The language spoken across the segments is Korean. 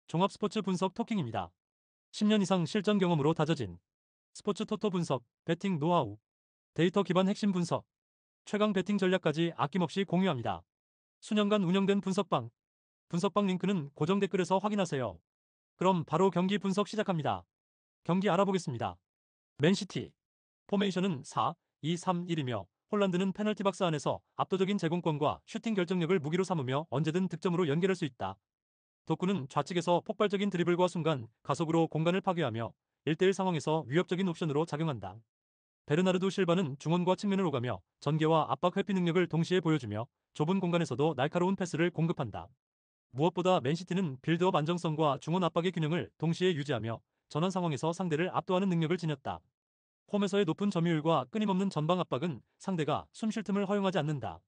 종합스포츠 분석 토킹입니다. 10년 이상 실전 경험으로 다져진 스포츠 토토 분석, 배팅 노하우, 데이터 기반 핵심 분석, 최강 배팅 전략까지 아낌없이 공유합니다. 수년간 운영된 분석방 링크는 고정 댓글에서 확인하세요. 그럼 바로 경기 분석 시작합니다. 경기 알아보겠습니다. 맨시티 포메이션은 4-2-3-1이며 홀란드는 페널티 박스 안에서 압도적인 제공권과 슈팅 결정력을 무기로 삼으며 언제든 득점으로 연결할 수 있다. 덕구는 좌측에서 폭발적인 드리블과 순간 가속으로 공간을 파괴하며 1대1 상황에서 위협적인 옵션으로 작용한다. 베르나르도 실바는 중원과 측면을 오가며 전개와 압박 회피 능력을 동시에 보여주며 좁은 공간에서도 날카로운 패스를 공급한다. 무엇보다 맨시티는 빌드업 안정성과 중원 압박의 균형을 동시에 유지하며 전환 상황에서 상대를 압도하는 능력을 지녔다. 홈에서의 높은 점유율과 끊임없는 전방 압박은 상대가 숨 쉴 틈을 허용하지 않는다.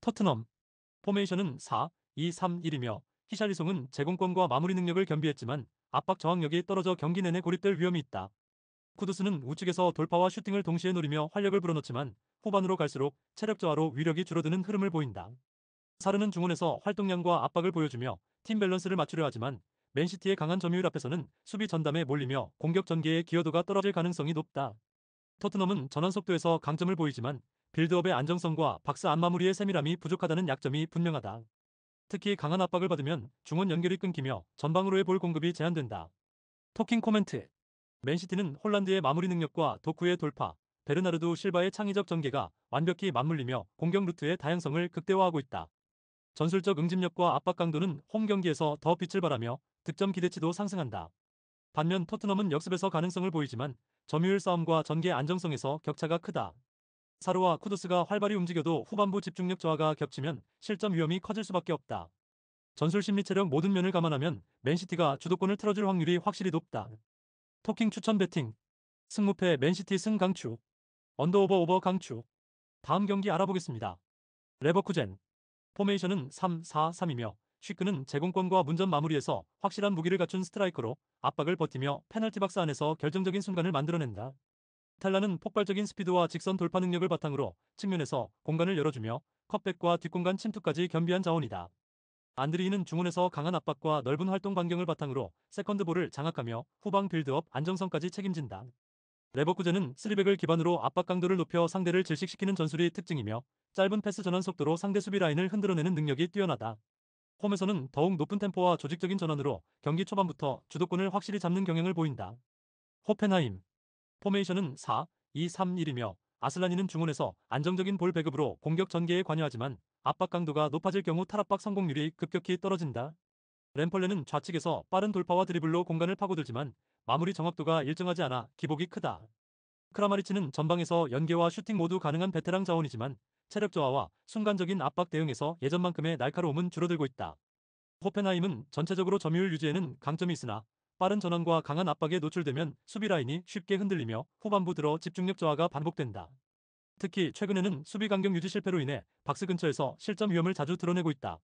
토트넘 포메이션은 4-2-3-1이며 히샬리송은 제공권과 마무리 능력을 겸비했지만 압박 저항력이 떨어져 경기 내내 고립될 위험이 있다. 쿠두스는 우측에서 돌파와 슈팅을 동시에 노리며 활력을 불어넣지만 후반으로 갈수록 체력 저하로 위력이 줄어드는 흐름을 보인다. 사르는 중원에서 활동량과 압박을 보여주며 팀 밸런스를 맞추려 하지만 맨시티의 강한 점유율 앞에서는 수비 전담에 몰리며 공격 전개의 기여도가 떨어질 가능성이 높다. 토트넘은 전환 속도에서 강점을 보이지만 빌드업의 안정성과 박스 안 마무리의 세밀함이 부족하다는 약점이 분명하다. 특히 강한 압박을 받으면 중원 연결이 끊기며 전방으로의 볼 공급이 제한된다. 토킹 코멘트. 맨시티는 홀란드의 마무리 능력과 도쿠의 돌파, 베르나르도 실바의 창의적 전개가 완벽히 맞물리며 공격 루트의 다양성을 극대화하고 있다. 전술적 응집력과 압박 강도는 홈 경기에서 더 빛을 발하며 득점 기대치도 상승한다. 반면 토트넘은 역습에서 가능성을 보이지만 점유율 싸움과 전개 안정성에서 격차가 크다. 사르와 쿠두스가 활발히 움직여도 후반부 집중력 저하가 겹치면 실점 위험이 커질 수밖에 없다. 전술 심리 체력 모든 면을 감안하면 맨시티가 주도권을 틀어줄 확률이 확실히 높다. 토킹 추천 배팅. 승무패 맨시티 승 강추. 언더오버 오버 강추. 다음 경기 알아보겠습니다. 레버쿠젠. 포메이션은 3-4-3이며 쉬크는 제공권과 문전 마무리에서 확실한 무기를 갖춘 스트라이커로 압박을 버티며 페널티 박스 안에서 결정적인 순간을 만들어낸다. 탈라는 폭발적인 스피드와 직선 돌파 능력을 바탕으로 측면에서 공간을 열어주며 컵백과 뒷공간 침투까지 겸비한 자원이다. 안드리히는 중원에서 강한 압박과 넓은 활동 반경을 바탕으로 세컨드볼을 장악하며 후방 빌드업 안정성까지 책임진다. 레버쿠젠은 3백을 기반으로 압박 강도를 높여 상대를 질식시키는 전술이 특징이며 짧은 패스 전환 속도로 상대 수비 라인을 흔들어내는 능력이 뛰어나다. 홈에서는 더욱 높은 템포와 조직적인 전환으로 경기 초반부터 주도권을 확실히 잡는 경향을 보인다. 호펜하임 포메이션은 4-2-3-1이며 아슬라니는 중원에서 안정적인 볼 배급으로 공격 전개에 관여하지만 압박 강도가 높아질 경우 탈압박 성공률이 급격히 떨어진다. 램펄레는 좌측에서 빠른 돌파와 드리블로 공간을 파고들지만 마무리 정확도가 일정하지 않아 기복이 크다. 크라마리치는 전방에서 연계와 슈팅 모두 가능한 베테랑 자원이지만 체력 저하와 순간적인 압박 대응에서 예전만큼의 날카로움은 줄어들고 있다. 호펜하임은 전체적으로 점유율 유지에는 강점이 있으나 빠른 전환과 강한 압박에 노출되면 수비 라인이 쉽게 흔들리며 후반부 들어 집중력 저하가 반복된다. 특히 최근에는 수비 간격 유지 실패로 인해 박스 근처에서 실점 위험을 자주 드러내고 있다.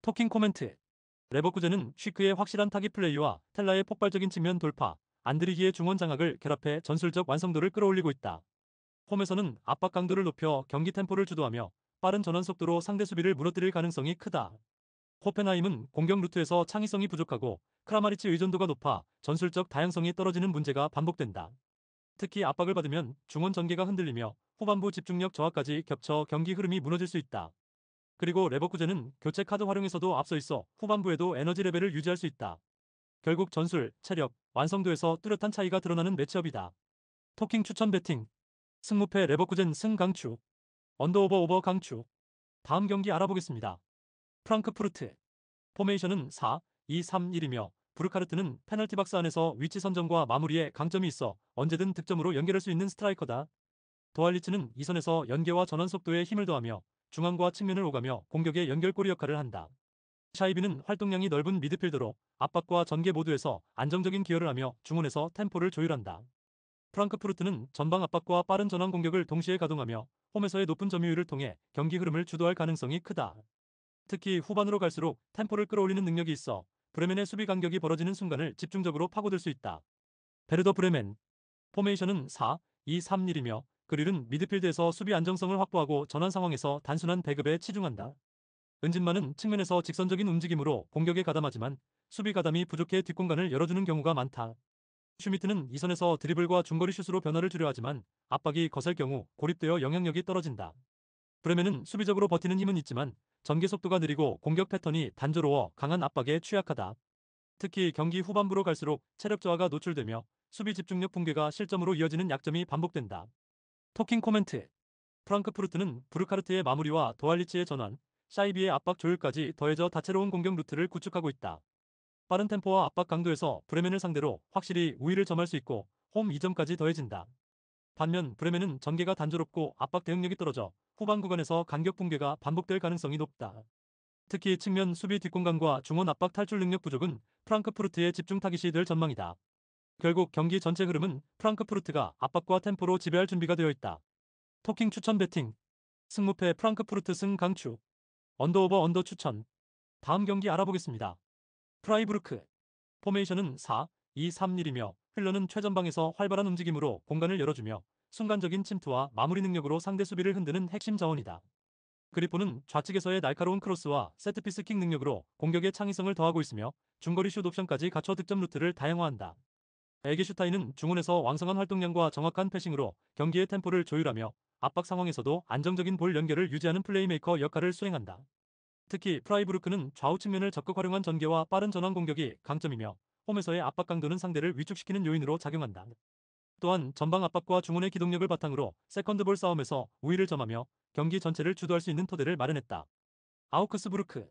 토킹 코멘트. 레버쿠젠은 쉬크의 확실한 타깃 플레이와 텔라의 폭발적인 측면 돌파, 안드리히의 중원 장악을 결합해 전술적 완성도를 끌어올리고 있다. 홈에서는 압박 강도를 높여 경기 템포를 주도하며 빠른 전환 속도로 상대 수비를 무너뜨릴 가능성이 크다. 호펜하임은 공격 루트에서 창의성이 부족하고 크라마리치 의존도가 높아 전술적 다양성이 떨어지는 문제가 반복된다. 특히 압박을 받으면 중원 전개가 흔들리며 후반부 집중력 저하까지 겹쳐 경기 흐름이 무너질 수 있다. 그리고 레버쿠젠은 교체 카드 활용에서도 앞서 있어 후반부에도 에너지 레벨을 유지할 수 있다. 결국 전술, 체력, 완성도에서 뚜렷한 차이가 드러나는 매치업이다. 토킹 추천 배팅. 승무패 레버쿠젠 승 강추. 언더오버 오버 강추. 다음 경기 알아보겠습니다. 프랑크푸르트. 포메이션은 4-2-3-1이며 부르카르트는 페널티 박스 안에서 위치 선정과 마무리에 강점이 있어 언제든 득점으로 연결할 수 있는 스트라이커다. 도알리츠는 이선에서 연계와 전환 속도에 힘을 더하며 중앙과 측면을 오가며 공격의 연결고리 역할을 한다. 샤이비는 활동량이 넓은 미드필더로 압박과 전개 모두에서 안정적인 기여를 하며 중원에서 템포를 조율한다. 프랑크푸르트는 전방 압박과 빠른 전환 공격을 동시에 가동하며 홈에서의 높은 점유율을 통해 경기 흐름을 주도할 가능성이 크다. 특히 후반으로 갈수록 템포를 끌어올리는 능력이 있어 브레멘의 수비 간격이 벌어지는 순간을 집중적으로 파고들 수 있다. 베르더 브레멘. 포메이션은 4-2-3-1이며 그릴은 미드필드에서 수비 안정성을 확보하고 전환 상황에서 단순한 배급에 치중한다. 은진마는 측면에서 직선적인 움직임으로 공격에 가담하지만 수비 가담이 부족해 뒷공간을 열어주는 경우가 많다. 슈미트는 이 선에서 드리블과 중거리 슛으로 변화를 주려 하지만 압박이 거셀 경우 고립되어 영향력이 떨어진다. 브레멘은 수비적으로 버티는 힘은 있지만 전개 속도가 느리고 공격 패턴이 단조로워 강한 압박에 취약하다. 특히 경기 후반부로 갈수록 체력 저하가 노출되며 수비 집중력 붕괴가 실점으로 이어지는 약점이 반복된다. 토킹 코멘트. 프랑크푸르트는 부르카르트의 마무리와 도알리치의 전환, 샤이비의 압박 조율까지 더해져 다채로운 공격 루트를 구축하고 있다. 빠른 템포와 압박 강도에서 브레멘을 상대로 확실히 우위를 점할 수 있고 홈 2점까지 더해진다. 반면 브레멘은 전개가 단조롭고 압박 대응력이 떨어져 후반 구간에서 간격 붕괴가 반복될 가능성이 높다. 특히 측면 수비 뒷공간과 중원 압박 탈출 능력 부족은 프랑크푸르트의 집중 타깃이 될 전망이다. 결국 경기 전체 흐름은 프랑크푸르트가 압박과 템포로 지배할 준비가 되어 있다. 토킹 추천 배팅. 승무패 프랑크푸르트 승 강추. 언더오버 언더 추천. 다음 경기 알아보겠습니다. 프라이부르크. 포메이션은 4-2-3-1이며 흘러는 최전방에서 활발한 움직임으로 공간을 열어주며 순간적인 침투와 마무리 능력으로 상대 수비를 흔드는 핵심 자원이다. 그리포는 좌측에서의 날카로운 크로스와 세트피스 킥 능력으로 공격의 창의성을 더하고 있으며 중거리 슛 옵션까지 갖춰 득점 루트를 다양화한다. 에게슈타인은 중원에서 왕성한 활동량과 정확한 패싱으로 경기의 템포를 조율하며 압박 상황에서도 안정적인 볼 연결을 유지하는 플레이메이커 역할을 수행한다. 특히 프라이부르크는 좌우 측면을 적극 활용한 전개와 빠른 전환 공격이 강점이며 홈에서의 압박 강도는 상대를 위축시키는 요인으로 작용한다. 또한 전방 압박과 중원의 기동력을 바탕으로 세컨드볼 싸움에서 우위를 점하며 경기 전체를 주도할 수 있는 토대를 마련했다. 아우크스부르크.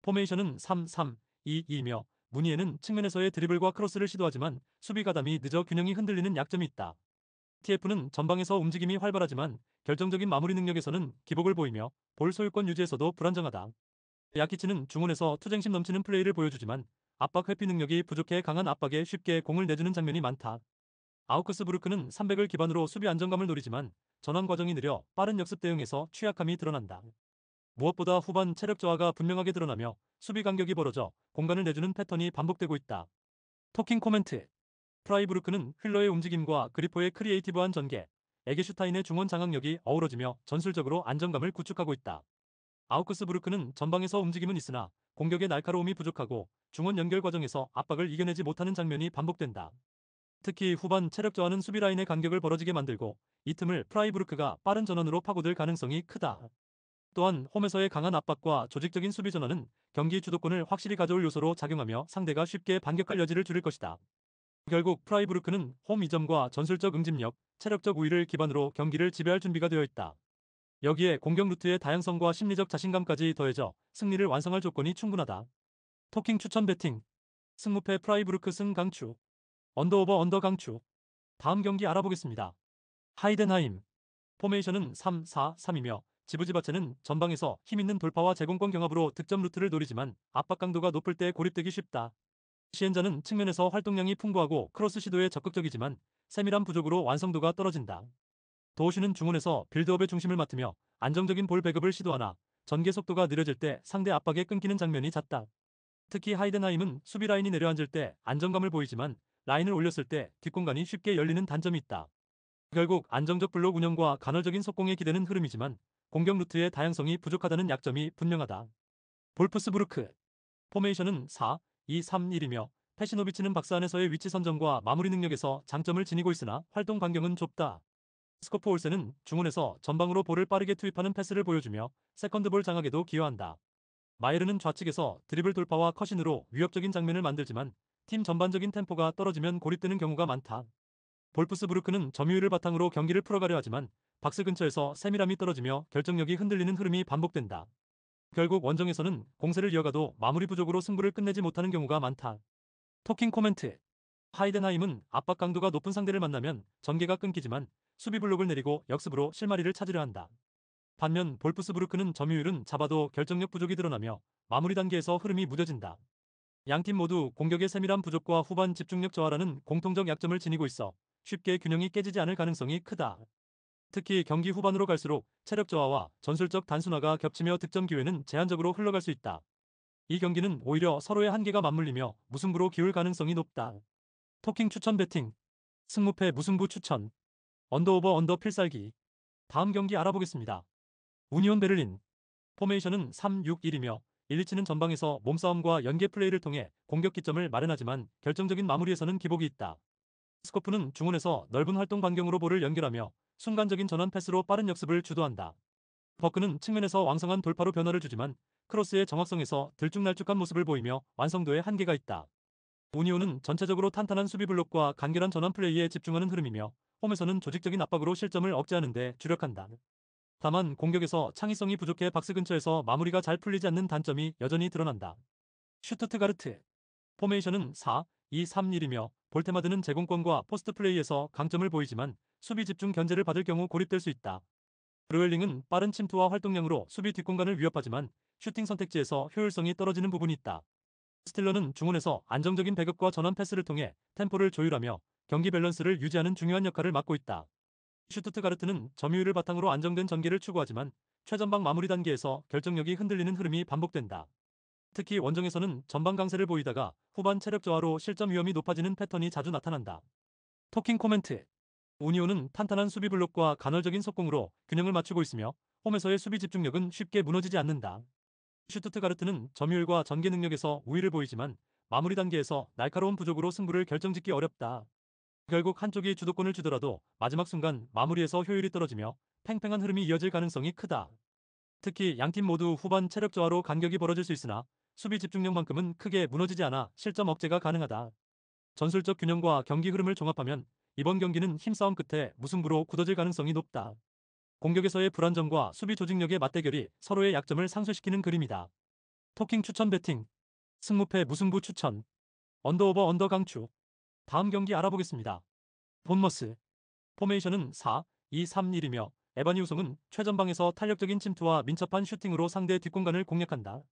포메이션은 3-3-2-2며 무니에는 측면에서의 드리블과 크로스를 시도하지만 수비 가담이 늦어 균형이 흔들리는 약점이 있다. TF는 전방에서 움직임이 활발하지만 결정적인 마무리 능력에서는 기복을 보이며 볼 소유권 유지에서도 불안정하다. 야키치는 중원에서 투쟁심 넘치는 플레이를 보여주지만 압박 회피 능력이 부족해 강한 압박에 쉽게 공을 내주는 장면이 많다. 아우크스부르크는 300을 기반으로 수비 안정감을 노리지만 전환 과정이 느려 빠른 역습 대응에서 취약함이 드러난다. 무엇보다 후반 체력 저하가 분명하게 드러나며 수비 간격이 벌어져 공간을 내주는 패턴이 반복되고 있다. 토킹 코멘트. 프라이부르크는 흘러의 움직임과 그리포의 크리에이티브한 전개, 에게슈타인의 중원 장악력이 어우러지며 전술적으로 안정감을 구축하고 있다. 아우크스부르크는 전방에서 움직임은 있으나 공격의 날카로움이 부족하고 중원 연결 과정에서 압박을 이겨내지 못하는 장면이 반복된다. 특히 후반 체력 저하는 수비 라인의 간격을 벌어지게 만들고 이 틈을 프라이부르크가 빠른 전환으로 파고들 가능성이 크다. 또한 홈에서의 강한 압박과 조직적인 수비 전환은 경기 주도권을 확실히 가져올 요소로 작용하며 상대가 쉽게 반격할 여지를 줄일 것이다. 결국 프라이부르크는 홈 이점과 전술적 응집력, 체력적 우위를 기반으로 경기를 지배할 준비가 되어 있다. 여기에 공격 루트의 다양성과 심리적 자신감까지 더해져 승리를 완성할 조건이 충분하다. 토킹 추천 배팅. 승무패 프라이부르크 승 강추. 언더오버 언더 강추. 다음 경기 알아보겠습니다. 하이덴하임. 포메이션은 3-4-3이며 지부지바체는 전방에서 힘있는 돌파와 제공권 경합으로 득점 루트를 노리지만 압박 강도가 높을 때 고립되기 쉽다. 시엔자는 측면에서 활동량이 풍부하고 크로스 시도에 적극적이지만 세밀한 부족으로 완성도가 떨어진다. 도우슈는 중원에서 빌드업의 중심을 맡으며 안정적인 볼 배급을 시도하나 전개 속도가 느려질 때 상대 압박에 끊기는 장면이 잦다. 특히 하이덴하임은 수비 라인이 내려앉을 때 안정감을 보이지만 라인을 올렸을 때 뒷공간이 쉽게 열리는 단점이 있다. 결국 안정적 블록 운영과 간헐적인 속공에 기대는 흐름이지만 공격 루트의 다양성이 부족하다는 약점이 분명하다. 볼프스부르크. 포메이션은 4-2-3-1이며 패시노비치는 박스 안에서의 위치 선정과 마무리 능력에서 장점을 지니고 있으나 활동 반경은 좁다. 스코프 올센은 중원에서 전방으로 볼을 빠르게 투입하는 패스를 보여주며 세컨드볼 장악에도 기여한다. 마이르는 좌측에서 드리블 돌파와 컷인으로 위협적인 장면을 만들지만 팀 전반적인 템포가 떨어지면 고립되는 경우가 많다. 볼프스부르크는 점유율을 바탕으로 경기를 풀어가려 하지만 박스 근처에서 세밀함이 떨어지며 결정력이 흔들리는 흐름이 반복된다. 결국 원정에서는 공세를 이어가도 마무리 부족으로 승부를 끝내지 못하는 경우가 많다. 토킹 코멘트. 하이덴하임은 압박 강도가 높은 상대를 만나면 전개가 끊기지만 수비 블록을 내리고 역습으로 실마리를 찾으려 한다. 반면 볼프스부르크는 점유율은 잡아도 결정력 부족이 드러나며 마무리 단계에서 흐름이 무뎌진다. 양팀 모두 공격의 세밀한 부족과 후반 집중력 저하라는 공통적 약점을 지니고 있어 쉽게 균형이 깨지지 않을 가능성이 크다. 특히 경기 후반으로 갈수록 체력 저하와 전술적 단순화가 겹치며 득점 기회는 제한적으로 흘러갈 수 있다. 이 경기는 오히려 서로의 한계가 맞물리며 무승부로 기울 가능성이 높다. 토킹 추천 배팅. 승무패 무승부 추천. 언더오버 언더 필살기. 다음 경기 알아보겠습니다. 우니온 베를린. 포메이션은 3-6-1이며 1-2치는 전방에서 몸싸움과 연계 플레이를 통해 공격 기점을 마련하지만 결정적인 마무리에서는 기복이 있다. 스코프는 중원에서 넓은 활동 반경으로 볼을 연결하며 순간적인 전환 패스로 빠른 역습을 주도한다. 버크는 측면에서 왕성한 돌파로 변화를 주지만 크로스의 정확성에서 들쭉날쭉한 모습을 보이며 완성도에 한계가 있다. 우니오는 전체적으로 탄탄한 수비 블록과 간결한 전환 플레이에 집중하는 흐름이며 홈에서는 조직적인 압박으로 실점을 억제하는 데 주력한다. 다만 공격에서 창의성이 부족해 박스 근처에서 마무리가 잘 풀리지 않는 단점이 여전히 드러난다. 슈투트가르트 포메이션은 4-2-3-1이며 볼테마드는 제공권과 포스트 플레이에서 강점을 보이지만 수비 집중 견제를 받을 경우 고립될 수 있다. 브루엘링은 빠른 침투와 활동량으로 수비 뒷공간을 위협하지만 슈팅 선택지에서 효율성이 떨어지는 부분이 있다. 스틸러는 중원에서 안정적인 배급과 전환 패스를 통해 템포를 조율하며 경기 밸런스를 유지하는 중요한 역할을 맡고 있다. 슈투트가르트는 점유율을 바탕으로 안정된 전개를 추구하지만 최전방 마무리 단계에서 결정력이 흔들리는 흐름이 반복된다. 특히 원정에서는 전방 강세를 보이다가 후반 체력 저하로 실점 위험이 높아지는 패턴이 자주 나타난다. 토킹 코멘트 우니오는 탄탄한 수비 블록과 간헐적인 속공으로 균형을 맞추고 있으며 홈에서의 수비 집중력은 쉽게 무너지지 않는다. 슈투트가르트는 점유율과 전개 능력에서 우위를 보이지만 마무리 단계에서 날카로운 부족으로 승부를 결정짓기 어렵다. 결국 한쪽이 주도권을 주더라도 마지막 순간 마무리에서 효율이 떨어지며 팽팽한 흐름이 이어질 가능성이 크다. 특히 양팀 모두 후반 체력 저하로 간격이 벌어질 수 있으나 수비 집중력만큼은 크게 무너지지 않아 실점 억제가 가능하다. 전술적 균형과 경기 흐름을 종합하면 이번 경기는 힘싸움 끝에 무승부로 굳어질 가능성이 높다. 공격에서의 불안정과 수비 조직력의 맞대결이 서로의 약점을 상쇄시키는 그림이다. 토킹 추천 배팅 승무패 무승부 추천 언더오버 언더 강추 다음 경기 알아보겠습니다. 본머스 포메이션은 4-2-3-1이며 에바니 우송은 최전방에서 탄력적인 침투와 민첩한 슈팅으로 상대 뒷공간을 공략한다.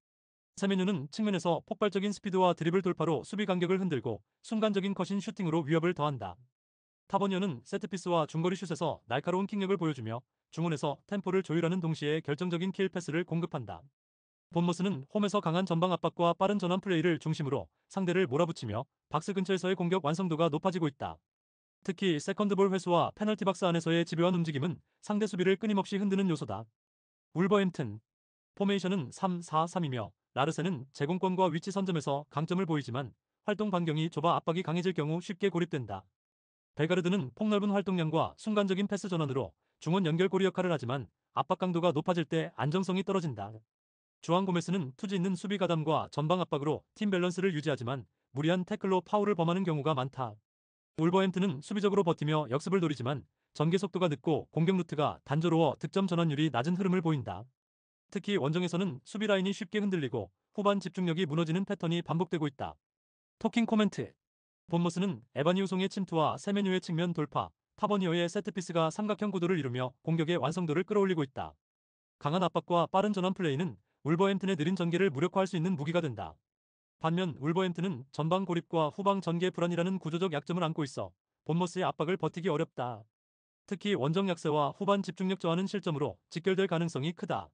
세메뉴는 측면에서 폭발적인 스피드와 드리블 돌파로 수비 간격을 흔들고 순간적인 컷인 슈팅으로 위협을 더한다. 타버니어는 세트피스와 중거리 슛에서 날카로운 킥력을 보여주며 중원에서 템포를 조율하는 동시에 결정적인 킬 패스를 공급한다. 본머스는 홈에서 강한 전방 압박과 빠른 전환 플레이를 중심으로 상대를 몰아붙이며 박스 근처에서의 공격 완성도가 높아지고 있다. 특히 세컨드볼 회수와 페널티 박스 안에서의 집요한 움직임은 상대 수비를 끊임없이 흔드는 요소다. 울버햄튼 포메이션은 3-4-3이며 라르센은 제공권과 위치 선점에서 강점을 보이지만 활동 반경이 좁아 압박이 강해질 경우 쉽게 고립된다. 베가르드는 폭넓은 활동량과 순간적인 패스 전환으로 중원 연결고리 역할을 하지만 압박 강도가 높아질 때 안정성이 떨어진다. 주앙 고메스는 투지 있는 수비 가담과 전방 압박으로 팀 밸런스를 유지하지만 무리한 태클로 파울을 범하는 경우가 많다. 울버햄튼은 수비적으로 버티며 역습을 노리지만 전개 속도가 늦고 공격 루트가 단조로워 득점 전환율이 낮은 흐름을 보인다. 특히 원정에서는 수비 라인이 쉽게 흔들리고 후반 집중력이 무너지는 패턴이 반복되고 있다. 토킹 코멘트 본머스는 에바니 우송의 침투와 세메뉴의 측면 돌파, 타버니어의 세트피스가 삼각형 구도를 이루며 공격의 완성도를 끌어올리고 있다. 강한 압박과 빠른 전환 플레이는 울버햄튼의 느린 전개를 무력화할 수 있는 무기가 된다. 반면 울버햄튼은 전방 고립과 후방 전개 불안이라는 구조적 약점을 안고 있어 본머스의 압박을 버티기 어렵다. 특히 원정 약세와 후반 집중력 저하는 실점으로 직결될 가능성이 크다.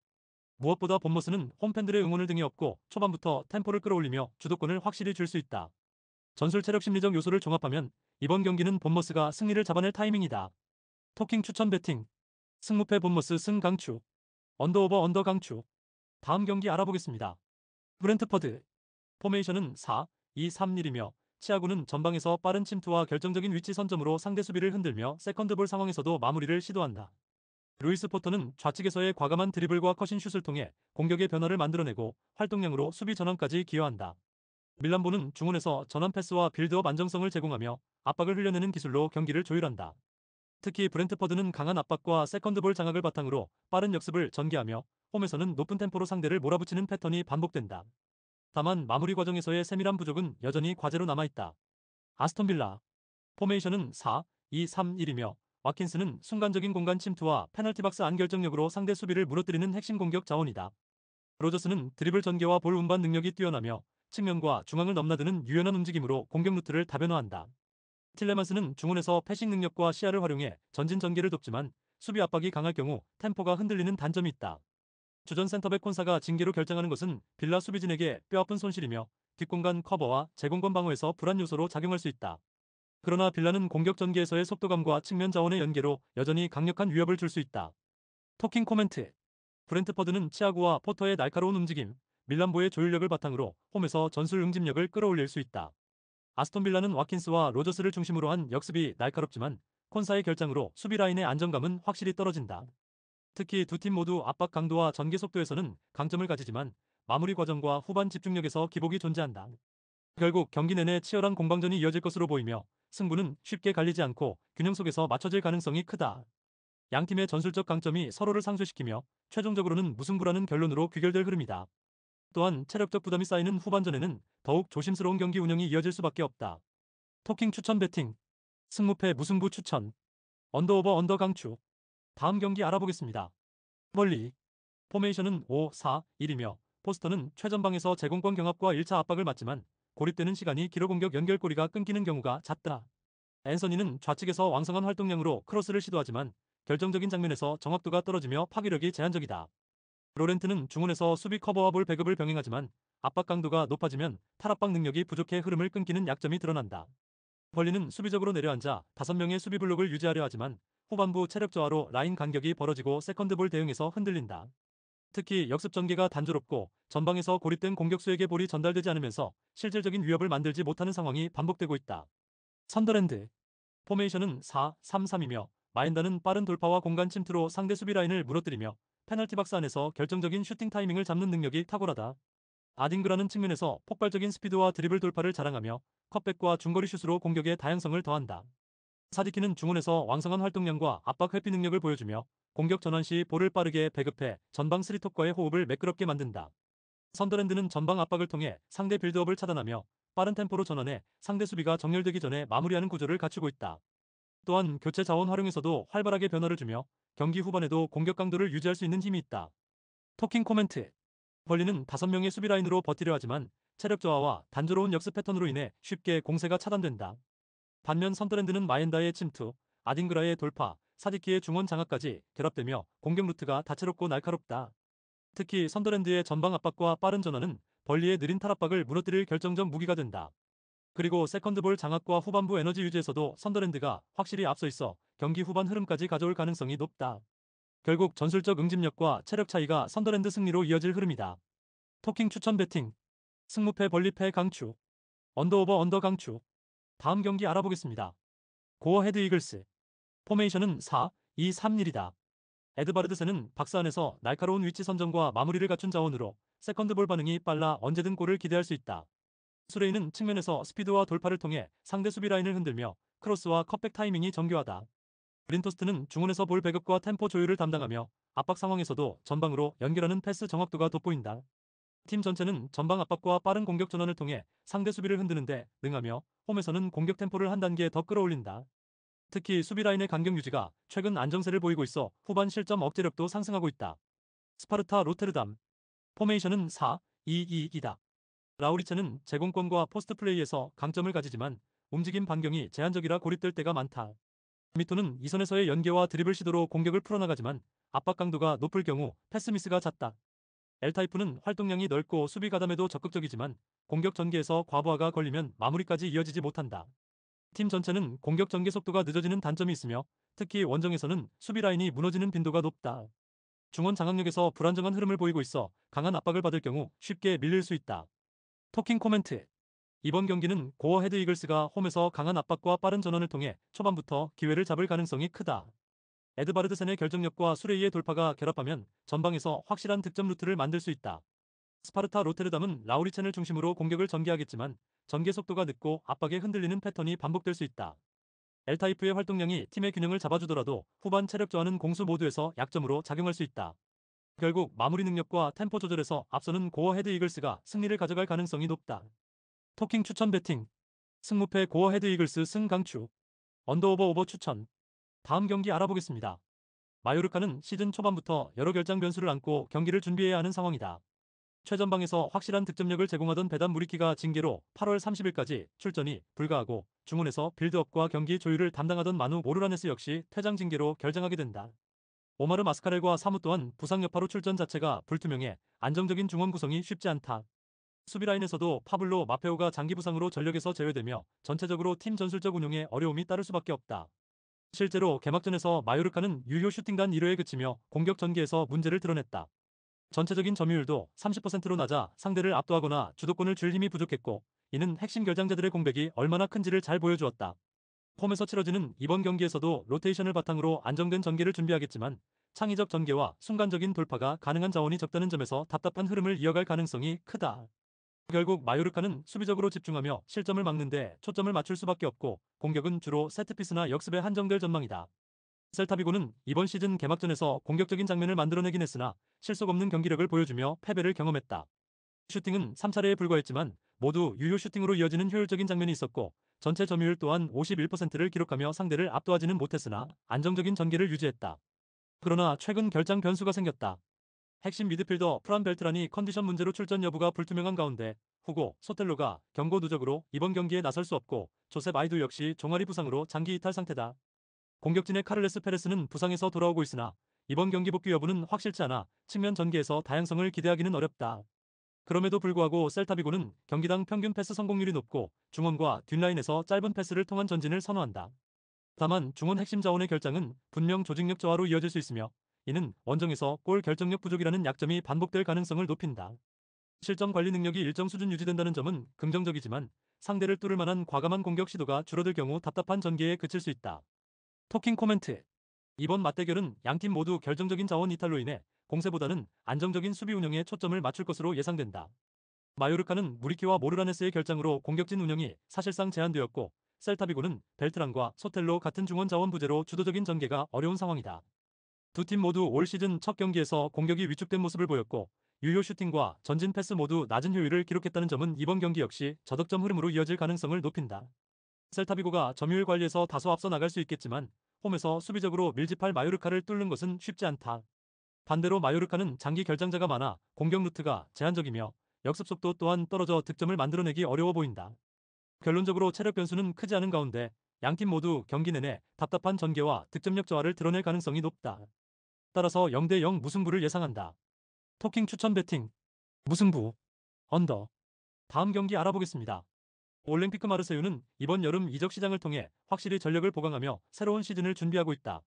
무엇보다 본머스는 홈팬들의 응원을 등에 업고 초반부터 템포를 끌어올리며 주도권을 확실히 줄 수 있다. 전술 체력 심리적 요소를 종합하면 이번 경기는 본머스가 승리를 잡아낼 타이밍이다. 토킹 추천 배팅 승무패 본머스 승 강추 언더오버 언더 강추 다음 경기 알아보겠습니다. 브렌트퍼드 포메이션은 4-2-3-1이며 치아구는 전방에서 빠른 침투와 결정적인 위치 선점으로 상대 수비를 흔들며 세컨드볼 상황에서도 마무리를 시도한다. 루이스 포터는 좌측에서의 과감한 드리블과 컷인 슛을 통해 공격의 변화를 만들어내고 활동량으로 수비 전환까지 기여한다. 밀란보는 중원에서 전환 패스와 빌드업 안정성을 제공하며 압박을 흘려내는 기술로 경기를 조율한다. 특히 브렌트퍼드는 강한 압박과 세컨드볼 장악을 바탕으로 빠른 역습을 전개하며 홈에서는 높은 템포로 상대를 몰아붙이는 패턴이 반복된다. 다만 마무리 과정에서의 세밀한 부족은 여전히 과제로 남아있다. 아스톤빌라 포메이션은 4-2-3-1이며 와킨스는 순간적인 공간 침투와 페널티 박스 안 결정력으로 상대 수비를 무너뜨리는 핵심 공격 자원이다. 로저스는 드리블 전개와 볼 운반 능력이 뛰어나며 측면과 중앙을 넘나드는 유연한 움직임으로 공격 루트를 다변화한다. 틸레만스는 중원에서 패싱 능력과 시야를 활용해 전진 전개를 돕지만 수비 압박이 강할 경우 템포가 흔들리는 단점이 있다. 주전 센터백 콘사가 징계로 결정하는 것은 빌라 수비진에게 뼈아픈 손실이며 뒷공간 커버와 제공권 방어에서 불안 요소로 작용할 수 있다. 그러나 빌라는 공격 전개에서의 속도감과 측면 자원의 연계로 여전히 강력한 위협을 줄 수 있다. 토킹 코멘트 브렌트퍼드는 치아고와 포터의 날카로운 움직임, 밀란보의 조율력을 바탕으로 홈에서 전술 응집력을 끌어올릴 수 있다. 아스톤빌라는 와킨스와 로저스를 중심으로 한 역습이 날카롭지만 콘사의 결장으로 수비 라인의 안정감은 확실히 떨어진다. 특히 두 팀 모두 압박 강도와 전개 속도에서는 강점을 가지지만 마무리 과정과 후반 집중력에서 기복이 존재한다. 결국 경기 내내 치열한 공방전이 이어질 것으로 보이며 승부는 쉽게 갈리지 않고 균형 속에서 맞춰질 가능성이 크다. 양 팀의 전술적 강점이 서로를 상쇄시키며 최종적으로는 무승부라는 결론으로 귀결될 흐름이다. 또한 체력적 부담이 쌓이는 후반전에는 더욱 조심스러운 경기 운영이 이어질 수밖에 없다. 토킹 추천 배팅, 승무패 무승부 추천, 언더오버 언더 강추. 다음 경기 알아보겠습니다. 멀리 포메이션은 5-4-1이며 포스터는 최전방에서 제공권 경합과 1차 압박을 맞지만 고립되는 시간이 길어 공격 연결고리가 끊기는 경우가 잦다. 앤서니는 좌측에서 왕성한 활동량으로 크로스를 시도하지만 결정적인 장면에서 정확도가 떨어지며 파괴력이 제한적이다. 로렌트는 중원에서 수비 커버와 볼 배급을 병행하지만 압박 강도가 높아지면 탈압박 능력이 부족해 흐름을 끊기는 약점이 드러난다. 벌리는 수비적으로 내려앉아 5명의 수비 블록을 유지하려 하지만 후반부 체력 저하로 라인 간격이 벌어지고 세컨드볼 대응에서 흔들린다. 특히 역습 전개가 단조롭고 전방에서 고립된 공격수에게 볼이 전달되지 않으면서 실질적인 위협을 만들지 못하는 상황이 반복되고 있다. 선더랜드 포메이션은 4-3-3이며 마엔다는 빠른 돌파와 공간 침투로 상대 수비 라인을 무너뜨리며 페널티 박스 안에서 결정적인 슈팅 타이밍을 잡는 능력이 탁월하다. 아딩그라는 측면에서 폭발적인 스피드와 드리블 돌파를 자랑하며 컵백과 중거리 슛으로 공격의 다양성을 더한다. 사디키는 중원에서 왕성한 활동량과 압박 회피 능력을 보여주며 공격 전환 시 볼을 빠르게 배급해 전방 스리톱과의 호흡을 매끄럽게 만든다. 선더랜드는 전방 압박을 통해 상대 빌드업을 차단하며 빠른 템포로 전환해 상대 수비가 정렬되기 전에 마무리하는 구조를 갖추고 있다. 또한 교체 자원 활용에서도 활발하게 변화를 주며 경기 후반에도 공격 강도를 유지할 수 있는 힘이 있다. 토킹 코멘트. 벌리는 5명의 수비 라인으로 버티려 하지만 체력 저하와 단조로운 역습 패턴으로 인해 쉽게 공세가 차단된다. 반면 선더랜드는 마엔다의 침투, 아딩그라의 돌파, 사디키의 중원 장악까지 결합되며 공격 루트가 다채롭고 날카롭다. 특히 선더랜드의 전방 압박과 빠른 전환은 벌리의 느린 탈압박을 무너뜨릴 결정적 무기가 된다. 그리고 세컨드볼 장악과 후반부 에너지 유지에서도 선더랜드가 확실히 앞서 있어 경기 후반 흐름까지 가져올 가능성이 높다. 결국 전술적 응집력과 체력 차이가 선더랜드 승리로 이어질 흐름이다. 토킹 추천 배팅, 승무패 벌리패 강추, 언더오버 언더 강추. 다음 경기 알아보겠습니다. 고어 헤드 이글스 포메이션은 4-2-3-1이다. 에드바르드센은 박스 안에서 날카로운 위치 선정과 마무리를 갖춘 자원으로 세컨드볼 반응이 빨라 언제든 골을 기대할 수 있다. 수레이는 측면에서 스피드와 돌파를 통해 상대 수비 라인을 흔들며 크로스와 컷백 타이밍이 정교하다. 브린토스트는 중원에서 볼 배급과 템포 조율을 담당하며 압박 상황에서도 전방으로 연결하는 패스 정확도가 돋보인다. 팀 전체는 전방 압박과 빠른 공격 전환을 통해 상대 수비를 흔드는데 능하며 홈에서는 공격 템포를 한 단계 더 끌어올린다. 특히 수비 라인의 간격 유지가 최근 안정세를 보이고 있어 후반 실점 억제력도 상승하고 있다. 스파르타 로테르담 포메이션은 4-2-2이다. 라우리체는 제공권과 포스트 플레이에서 강점을 가지지만 움직임 반경이 제한적이라 고립될 때가 많다. 미토는 이선에서의 연계와 드리블 시도로 공격을 풀어나가지만 압박 강도가 높을 경우 패스 미스가 잦다. L타입은 활동량이 넓고 수비 가담에도 적극적이지만 공격 전개에서 과부하가 걸리면 마무리까지 이어지지 못한다. 팀 전체는 공격 전개 속도가 늦어지는 단점이 있으며 특히 원정에서는 수비 라인이 무너지는 빈도가 높다. 중원 장악력에서 불안정한 흐름을 보이고 있어 강한 압박을 받을 경우 쉽게 밀릴 수 있다. 토킹 코멘트. 이번 경기는 고어 헤드 이글스가 홈에서 강한 압박과 빠른 전환을 통해 초반부터 기회를 잡을 가능성이 크다. 에드바르드센의 결정력과 수레이의 돌파가 결합하면 전방에서 확실한 득점 루트를 만들 수 있다. 스파르타 로테르담은 라우리첸을 중심으로 공격을 전개하겠지만 전개 속도가 늦고 압박에 흔들리는 패턴이 반복될 수 있다. L타이프의 활동량이 팀의 균형을 잡아주더라도 후반 체력 저하는 공수 모두에서 약점으로 작용할 수 있다. 결국 마무리 능력과 템포 조절에서 앞서는 고어 헤드 이글스가 승리를 가져갈 가능성이 높다. 토킹 추천 배팅, 승무패 고어 헤드 이글스 승 강추, 언더오버 오버 추천. 다음 경기 알아보겠습니다. 마요르카는 시즌 초반부터 여러 결장 변수를 안고 경기를 준비해야 하는 상황이다. 최전방에서 확실한 득점력을 제공하던 베단 무리키가 징계로 8월 30일까지 출전이 불가하고 중원에서 빌드업과 경기 조율을 담당하던 마누 모르라네스 역시 퇴장 징계로 결정하게 된다. 오마르 마스카렐과 사무 또한 부상 여파로 출전 자체가 불투명해 안정적인 중원 구성이 쉽지 않다. 수비 라인에서도 파블로 마페오가 장기 부상으로 전력에서 제외되며 전체적으로 팀 전술적 운용에 어려움이 따를 수밖에 없다. 실제로 개막전에서 마요르카는 유효 슈팅단 1회에 그치며 공격 전개에서 문제를 드러냈다. 전체적인 점유율도 30%로 낮아 상대를 압도하거나 주도권을 쥘 힘이 부족했고, 이는 핵심 결장자들의 공백이 얼마나 큰지를 잘 보여주었다. 홈에서 치러지는 이번 경기에서도 로테이션을 바탕으로 안정된 전개를 준비하겠지만, 창의적 전개와 순간적인 돌파가 가능한 자원이 적다는 점에서 답답한 흐름을 이어갈 가능성이 크다. 결국 마요르카는 수비적으로 집중하며 실점을 막는데 초점을 맞출 수밖에 없고, 공격은 주로 세트피스나 역습에 한정될 전망이다. 셀타비고는 이번 시즌 개막전에서 공격적인 장면을 만들어내긴 했으나 실속 없는 경기력을 보여주며 패배를 경험했다. 슈팅은 3차례에 불과했지만 모두 유효 슈팅으로 이어지는 효율적인 장면이 있었고, 전체 점유율 또한 51%를 기록하며 상대를 압도하지는 못했으나 안정적인 전개를 유지했다. 그러나 최근 결장 변수가 생겼다. 핵심 미드필더 프란 벨트란이 컨디션 문제로 출전 여부가 불투명한 가운데, 후고 소텔로가 경고 누적으로 이번 경기에 나설 수 없고, 조셉 아이두 역시 종아리 부상으로 장기 이탈 상태다. 공격진의 카를레스 페레스는 부상에서 돌아오고 있으나 이번 경기 복귀 여부는 확실치 않아 측면 전개에서 다양성을 기대하기는 어렵다. 그럼에도 불구하고 셀타비고는 경기당 평균 패스 성공률이 높고 중원과 뒷라인에서 짧은 패스를 통한 전진을 선호한다. 다만 중원 핵심 자원의 결장은 분명 조직력 저하로 이어질 수 있으며, 이는 원정에서 골 결정력 부족이라는 약점이 반복될 가능성을 높인다. 실점 관리 능력이 일정 수준 유지된다는 점은 긍정적이지만, 상대를 뚫을 만한 과감한 공격 시도가 줄어들 경우 답답한 전개에 그칠 수 있다. 토킹 코멘트. 이번 맞대결은 양팀 모두 결정적인 자원 이탈로 인해 공세보다는 안정적인 수비 운영에 초점을 맞출 것으로 예상된다. 마요르카는 무리키와 모르라네스의 결장으로 공격진 운영이 사실상 제한되었고, 셀타비고는 벨트란과 소텔로 같은 중원 자원 부재로 주도적인 전개가 어려운 상황이다. 두 팀 모두 올 시즌 첫 경기에서 공격이 위축된 모습을 보였고, 유효 슈팅과 전진 패스 모두 낮은 효율을 기록했다는 점은 이번 경기 역시 저득점 흐름으로 이어질 가능성을 높인다. 셀타비고가 점유율 관리에서 다소 앞서 나갈 수 있겠지만, 홈에서 수비적으로 밀집할 마요르카를 뚫는 것은 쉽지 않다. 반대로 마요르카는 장기 결장자가 많아 공격 루트가 제한적이며, 역습 속도 또한 떨어져 득점을 만들어내기 어려워 보인다. 결론적으로 체력 변수는 크지 않은 가운데 양팀 모두 경기 내내 답답한 전개와 득점력 저하를 드러낼 가능성이 높다. 따라서 0대0 무승부를 예상한다. 토킹 추천 배팅. 무승부. 언더. 다음 경기 알아보겠습니다. 올림피크 마르세유는 이번 여름 이적 시장을 통해 확실히 전력을 보강하며 새로운 시즌을 준비하고 있다.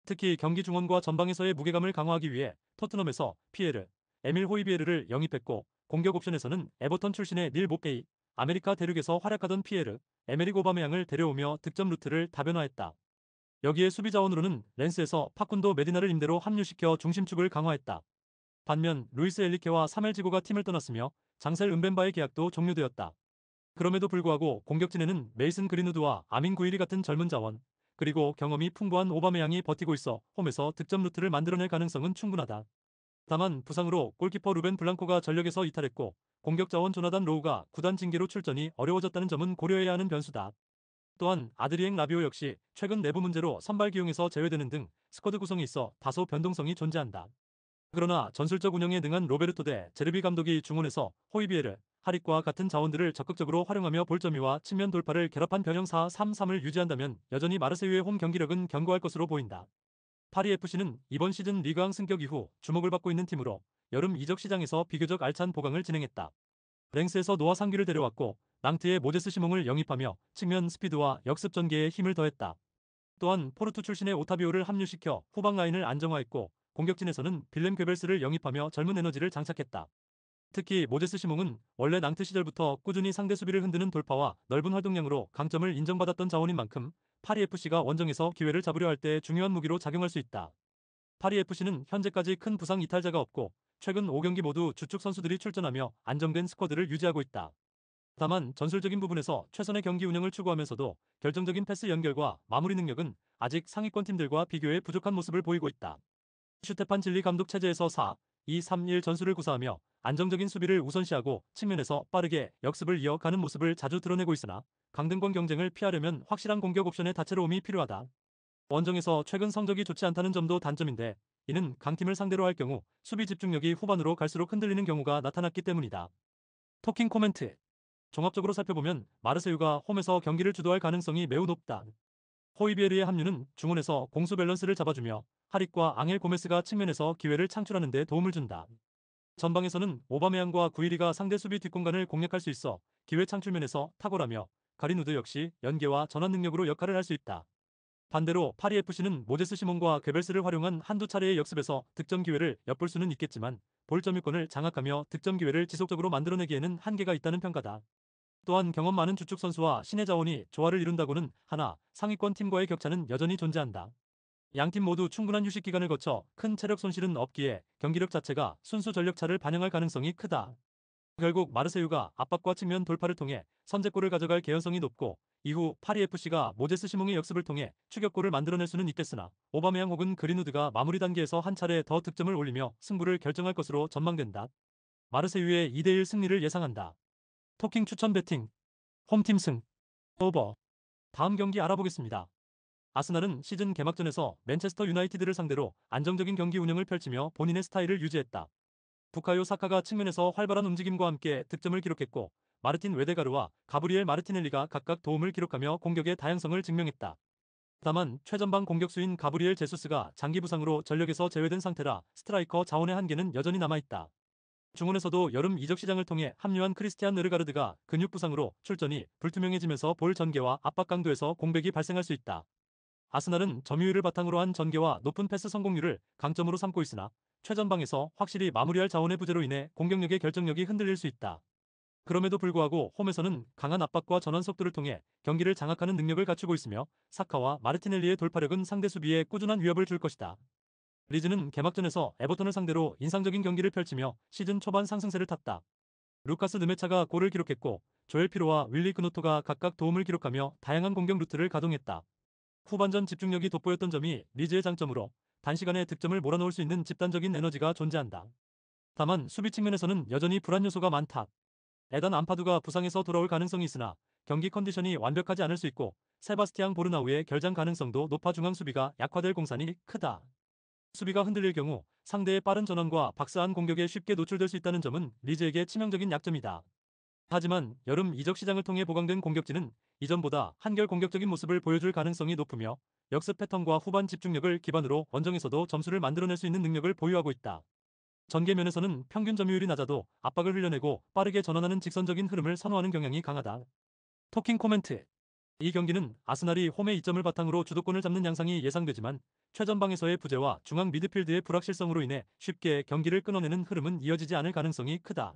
특히 경기 중원과 전방에서의 무게감을 강화하기 위해 토트넘에서 피에르, 에밀 호이비에르를 영입했고, 공격 옵션에서는 에버턴 출신의 닐 모페이, 아메리카 대륙에서 활약하던 피에르, 에메릭 오바메양을 데려오며 득점 루트를 다변화했다. 여기에 수비 자원으로는 렌스에서 파쿤도 메디나를 임대로 합류시켜 중심축을 강화했다. 반면 루이스 엘리케와 사멜 지고가 팀을 떠났으며 장셀 은벤바의 계약도 종료되었다. 그럼에도 불구하고 공격진에는 메이슨 그린우드와 아민 구일이 같은 젊은 자원, 그리고 경험이 풍부한 오바메양이 버티고 있어 홈에서 득점 루트를 만들어낼 가능성은 충분하다. 다만 부상으로 골키퍼 루벤 블랑코가 전력에서 이탈했고, 공격 자원 조나단 로우가 구단 징계로 출전이 어려워졌다는 점은 고려해야 하는 변수다. 또한 아드리엥 라비오 역시 최근 내부 문제로 선발 기용에서 제외되는 등 스쿼드 구성이 있어 다소 변동성이 존재한다. 그러나 전술적 운영에 능한 로베르토 데 제르비 감독이 중원에서 호이비에르, 하릭과 같은 자원들을 적극적으로 활용하며 볼점이와 측면 돌파를 결합한 변형 4-3-3을 유지한다면 여전히 마르세유의 홈 경기력은 견고할 것으로 보인다. 파리FC는 이번 시즌 리그왕 승격 이후 주목을 받고 있는 팀으로 여름 이적 시장에서 비교적 알찬 보강을 진행했다. 랭스에서 노아 상규를 데려왔고, 낭트의 모제스 시몽을 영입하며 측면 스피드와 역습 전개에 힘을 더했다. 또한 포르투 출신의 오타비오를 합류시켜 후방 라인을 안정화했고, 공격진에서는 빌렘 괴벨스를 영입하며 젊은 에너지를 장착했다. 특히 모제스 시몽은 원래 낭트 시절부터 꾸준히 상대 수비를 흔드는 돌파와 넓은 활동량으로 강점을 인정받았던 자원인 만큼 파리FC가 원정에서 기회를 잡으려 할 때 중요한 무기로 작용할 수 있다. 파리FC는 현재까지 큰 부상 이탈자가 없고, 최근 5경기 모두 주축 선수들이 출전하며 안정된 스쿼드를 유지하고 있다. 다만 전술적인 부분에서 최선의 경기 운영을 추구하면서도 결정적인 패스 연결과 마무리 능력은 아직 상위권 팀들과 비교해 부족한 모습을 보이고 있다. 슈테판 질리 감독 체제에서 4-2-3-1 전술을 구사하며 안정적인 수비를 우선시하고 측면에서 빠르게 역습을 이어가는 모습을 자주 드러내고 있으나, 강등권 경쟁을 피하려면 확실한 공격 옵션의 다채로움이 필요하다. 원정에서 최근 성적이 좋지 않다는 점도 단점인데, 이는 강팀을 상대로 할 경우 수비 집중력이 후반으로 갈수록 흔들리는 경우가 나타났기 때문이다. 토킹 코멘트. 종합적으로 살펴보면 마르세유가 홈에서 경기를 주도할 가능성이 매우 높다. 호이비에르의 합류는 중원에서 공수 밸런스를 잡아주며 하릭과 앙헬 고메스가 측면에서 기회를 창출하는 데 도움을 준다. 전방에서는 오바메양과 구이리가 상대 수비 뒷공간을 공략할 수 있어 기회 창출면에서 탁월하며, 가린우드 역시 연계와 전환 능력으로 역할을 할 수 있다. 반대로 파리FC는 모제스 시몬과 괴벨스를 활용한 한두 차례의 역습에서 득점 기회를 엿볼 수는 있겠지만, 볼 점유권을 장악하며 득점 기회를 지속적으로 만들어내기에는 한계가 있다는 평가다. 또한 경험 많은 주축 선수와 신의 자원이 조화를 이룬다고는 하나 상위권 팀과의 격차는 여전히 존재한다. 양팀 모두 충분한 휴식 기간을 거쳐 큰 체력 손실은 없기에 경기력 자체가 순수 전력차를 반영할 가능성이 크다. 결국 마르세유가 압박과 측면 돌파를 통해 선제골을 가져갈 개연성이 높고 이후 파리FC가 모제스 시몽의 역습을 통해 추격골을 만들어낼 수는 있겠으나 오바메양 혹은 그린우드가 마무리 단계에서 한 차례 더 득점을 올리며 승부를 결정할 것으로 전망된다. 마르세유의 2대1 승리를 예상한다. 토킹 추천 배팅 홈팀 승 오버. 다음 경기 알아보겠습니다. 아스날은 시즌 개막전에서 맨체스터 유나이티드를 상대로 안정적인 경기 운영을 펼치며 본인의 스타일을 유지했다. 부카요 사카가 측면에서 활발한 움직임과 함께 득점을 기록했고 마르틴 웨데가르와 가브리엘 마르티넬리가 각각 도움을 기록하며 공격의 다양성을 증명했다. 다만 최전방 공격수인 가브리엘 제수스가 장기 부상으로 전력에서 제외된 상태라 스트라이커 자원의 한계는 여전히 남아있다. 중원에서도 여름 이적 시장을 통해 합류한 크리스티안 느르가르드가 근육 부상으로 출전이 불투명해지면서 볼 전개와 압박 강도에서 공백이 발생할 수 있다. 아스날은 점유율을 바탕으로 한 전개와 높은 패스 성공률을 강점으로 삼고 있으나 최전방에서 확실히 마무리할 자원의 부재로 인해 공격력의 결정력이 흔들릴 수 있다. 그럼에도 불구하고 홈에서는 강한 압박과 전환 속도를 통해 경기를 장악하는 능력을 갖추고 있으며 사카와 마르티넬리의 돌파력은 상대 수비에 꾸준한 위협을 줄 것이다. 리즈는 개막전에서 에버턴을 상대로 인상적인 경기를 펼치며 시즌 초반 상승세를 탔다. 루카스 느메차가 골을 기록했고 조엘 피로와 윌리 그노토가 각각 도움을 기록하며 다양한 공격 루트를 가동했다. 후반전 집중력이 돋보였던 점이 리즈의 장점으로 단시간에 득점을 몰아넣을 수 있는 집단적인 에너지가 존재한다. 다만 수비 측면에서는 여전히 불안 요소가 많다. 에단 암파두가 부상에서 돌아올 가능성이 있으나 경기 컨디션이 완벽하지 않을 수 있고 세바스티앙 보르나우의 결장 가능성도 높아 중앙 수비가 약화될 공산이 크다. 수비가 흔들릴 경우 상대의 빠른 전환과 박스한 공격에 쉽게 노출될 수 있다는 점은 리즈에게 치명적인 약점이다. 하지만 여름 이적 시장을 통해 보강된 공격진은 이전보다 한결 공격적인 모습을 보여줄 가능성이 높으며 역습 패턴과 후반 집중력을 기반으로 원정에서도 점수를 만들어낼 수 있는 능력을 보유하고 있다. 전개면에서는 평균 점유율이 낮아도 압박을 흘려내고 빠르게 전환하는 직선적인 흐름을 선호하는 경향이 강하다. 토킹 코멘트. 이 경기는 아스날이 홈의 이점을 바탕으로 주도권을 잡는 양상이 예상되지만 최전방에서의 부재와 중앙 미드필드의 불확실성으로 인해 쉽게 경기를 끊어내는 흐름은 이어지지 않을 가능성이 크다.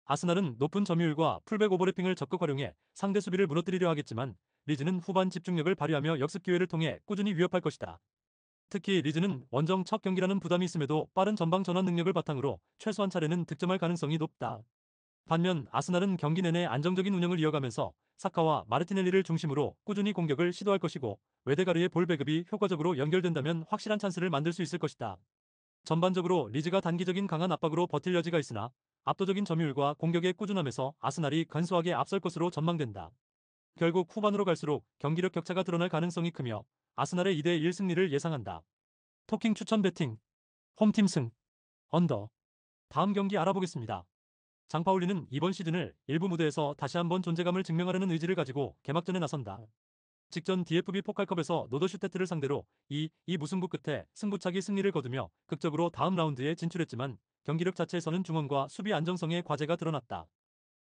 아스날은 높은 점유율과 풀백 오버래핑을 적극 활용해 상대 수비를 무너뜨리려 하겠지만 리즈는 후반 집중력을 발휘하며 역습 기회를 통해 꾸준히 위협할 것이다. 특히 리즈는 원정 첫 경기라는 부담이 있음에도 빠른 전방 전환 능력을 바탕으로 최소한 차례는 득점할 가능성이 높다. 반면 아스날은 경기 내내 안정적인 운영을 이어가면서 사카와 마르티넬리를 중심으로 꾸준히 공격을 시도할 것이고 웨데가르의 볼 배급이 효과적으로 연결된다면 확실한 찬스를 만들 수 있을 것이다. 전반적으로 리즈가 단기적인 강한 압박으로 버틸 여지가 있으나 압도적인 점유율과 공격의 꾸준함에서 아스날이 간소하게 앞설 것으로 전망된다. 결국 후반으로 갈수록 경기력 격차가 드러날 가능성이 크며 아스날의 2대1 승리를 예상한다. 토킹 추천 배팅 홈팀 승 언더. 다음 경기 알아보겠습니다. 장파울리는 이번 시즌을 일부 무대에서 다시 한번 존재감을 증명하려는 의지를 가지고 개막전에 나선다. 직전 DFB 포칼컵에서 노더슈테트를 상대로 2 무승부 끝에 승부차기 승리를 거두며 극적으로 다음 라운드에 진출했지만 경기력 자체에서는 중원과 수비 안정성의 과제가 드러났다.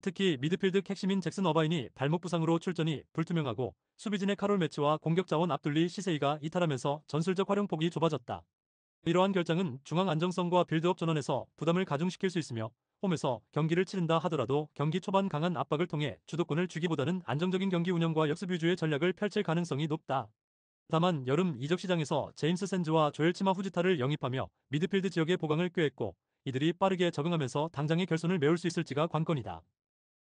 특히 미드필드 핵심인 잭슨 어바인이 발목 부상으로 출전이 불투명하고 수비진의 카롤 매치와 공격 자원 압둘리 시세이가 이탈하면서 전술적 활용폭이 좁아졌다. 이러한 결장은 중앙 안정성과 빌드업 전환에서 부담을 가중시킬 수 있으며 홈에서 경기를 치른다 하더라도 경기 초반 강한 압박을 통해 주도권을 주기보다는 안정적인 경기 운영과 역습 위주의 전략을 펼칠 가능성이 높다. 다만 여름 이적 시장에서 제임스 샌즈와 조엘 치마 후지타를 영입하며 미드필드 지역의 보강을 꾀했고 이들이 빠르게 적응하면서 당장의 결손을 메울 수 있을지가 관건이다.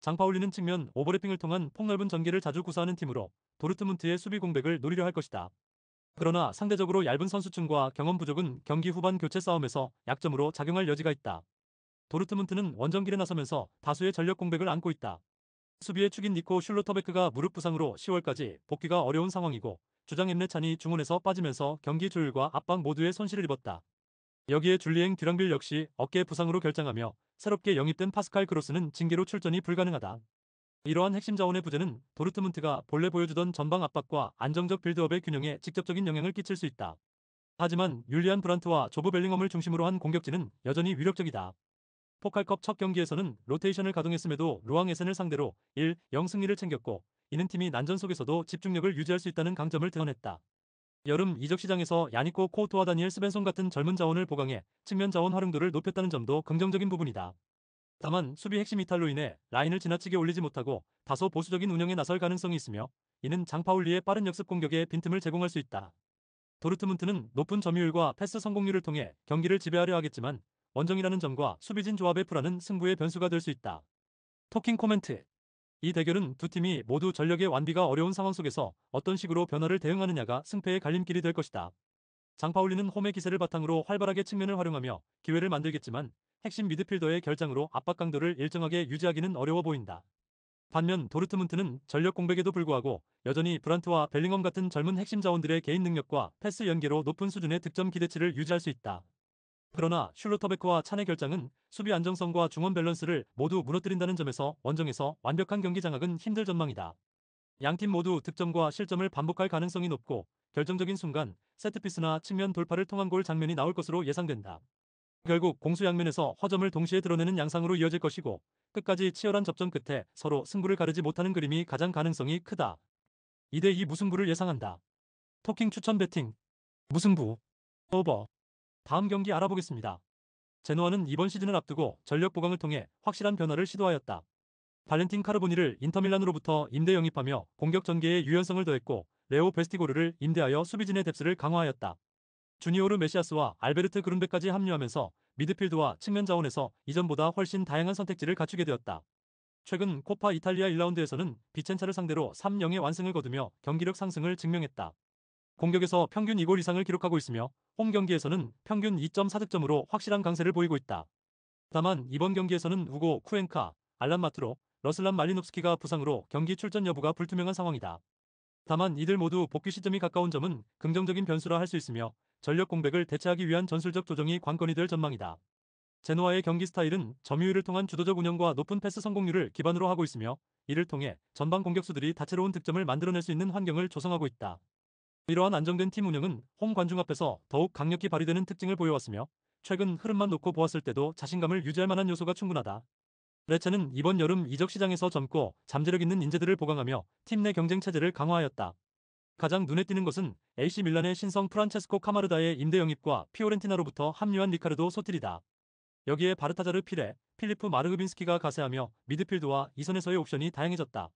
장파울리는 측면 오버래핑을 통한 폭넓은 전개를 자주 구사하는 팀으로 도르트문트의 수비 공백을 노리려 할 것이다. 그러나 상대적으로 얇은 선수층과 경험 부족은 경기 후반 교체 싸움에서 약점으로 작용할 여지가 있다. 도르트문트는 원정길에 나서면서 다수의 전력 공백을 안고 있다. 수비의 축인 니코 슐로터베크가 무릎 부상으로 10월까지 복귀가 어려운 상황이고 주장 엠레찬이 중원에서 빠지면서 경기 조율과 압박 모두에 손실을 입었다. 여기에 줄리엥 듀랑빌 역시 어깨 부상으로 결장하며 새롭게 영입된 파스칼 크로스는 징계로 출전이 불가능하다. 이러한 핵심 자원의 부재는 도르트문트가 본래 보여주던 전방 압박과 안정적 빌드업의 균형에 직접적인 영향을 끼칠 수 있다. 하지만 율리안 브란트와 조브 벨링엄을 중심으로 한 공격진은 여전히 위력적이다. 포칼컵 첫 경기에서는 로테이션을 가동했음에도 루앙 에센을 상대로 1-0 승리를 챙겼고 이는 팀이 난전 속에서도 집중력을 유지할 수 있다는 강점을 드러냈다. 여름 이적 시장에서 야니코 코우토와 다니엘 스벤손 같은 젊은 자원을 보강해 측면 자원 활용도를 높였다는 점도 긍정적인 부분이다. 다만 수비 핵심 이탈로 인해 라인을 지나치게 올리지 못하고 다소 보수적인 운영에 나설 가능성이 있으며, 이는 장파울리의 빠른 역습 공격에 빈틈을 제공할 수 있다. 도르트문트는 높은 점유율과 패스 성공률을 통해 경기를 지배하려 하겠지만, 원정이라는 점과 수비진 조합의 불안은 승부의 변수가 될 수 있다. 토킹 코멘트. 이 대결은 두 팀이 모두 전력의 완비가 어려운 상황 속에서 어떤 식으로 변화를 대응하느냐가 승패의 갈림길이 될 것이다. 장파울리는 홈의 기세를 바탕으로 활발하게 측면을 활용하며 기회를 만들겠지만, 핵심 미드필더의 결장으로 압박 강도를 일정하게 유지하기는 어려워 보인다. 반면 도르트문트는 전력 공백에도 불구하고 여전히 브란트와 벨링엄 같은 젊은 핵심 자원들의 개인 능력과 패스 연계로 높은 수준의 득점 기대치를 유지할 수 있다. 그러나 슐로터베크와 찬의 결장은 수비 안정성과 중원 밸런스를 모두 무너뜨린다는 점에서 원정에서 완벽한 경기 장악은 힘들 전망이다. 양팀 모두 득점과 실점을 반복할 가능성이 높고, 결정적인 순간 세트피스나 측면 돌파를 통한 골 장면이 나올 것으로 예상된다. 결국 공수 양면에서 허점을 동시에 드러내는 양상으로 이어질 것이고, 끝까지 치열한 접전 끝에 서로 승부를 가르지 못하는 그림이 가장 가능성이 크다. 2대2 무승부를 예상한다. 토킹 추천 배팅. 무승부. 오버. 다음 경기 알아보겠습니다. 제노아는 이번 시즌을 앞두고 전력 보강을 통해 확실한 변화를 시도하였다. 발렌틴 카르보니를 인터밀란으로부터 임대 영입하며 공격 전개에 유연성을 더했고, 레오 베스티고르를 임대하여 수비진의 뎁스를 강화하였다. 주니오르 메시아스와 알베르트 그룬베까지 합류하면서 미드필드와 측면 자원에서 이전보다 훨씬 다양한 선택지를 갖추게 되었다. 최근 코파 이탈리아 1라운드에서는 비첸차를 상대로 3-0의 완승을 거두며 경기력 상승을 증명했다. 공격에서 평균 2골 이상을 기록하고 있으며, 홈 경기에서는 평균 2.4득점으로 확실한 강세를 보이고 있다. 다만 이번 경기에서는 우고 쿠엔카, 알란 마트로, 러슬란 말리nov스키가 부상으로 경기 출전 여부가 불투명한 상황이다. 다만 이들 모두 복귀 시점이 가까운 점은 긍정적인 변수라 할 수 있으며, 전력 공백을 대체하기 위한 전술적 조정이 관건이 될 전망이다. 제노아의 경기 스타일은 점유율을 통한 주도적 운영과 높은 패스 성공률을 기반으로 하고 있으며, 이를 통해 전방 공격수들이 다채로운 득점을 만들어낼 수 있는 환경을 조성하고 있다. 이러한 안정된 팀 운영은 홈 관중 앞에서 더욱 강력히 발휘되는 특징을 보여왔으며, 최근 흐름만 놓고 보았을 때도 자신감을 유지할 만한 요소가 충분하다. 레체는 이번 여름 이적 시장에서 젊고 잠재력 있는 인재들을 보강하며 팀 내 경쟁 체제를 강화하였다. 가장 눈에 띄는 것은 AC 밀란의 신성 프란체스코 카마르다의 임대 영입과 피오렌티나로부터 합류한 리카르도 소틸이다. 여기에 바르타자르 피레, 필리프 마르흐빈스키가 가세하며 미드필드와 이선에서의 옵션이 다양해졌다.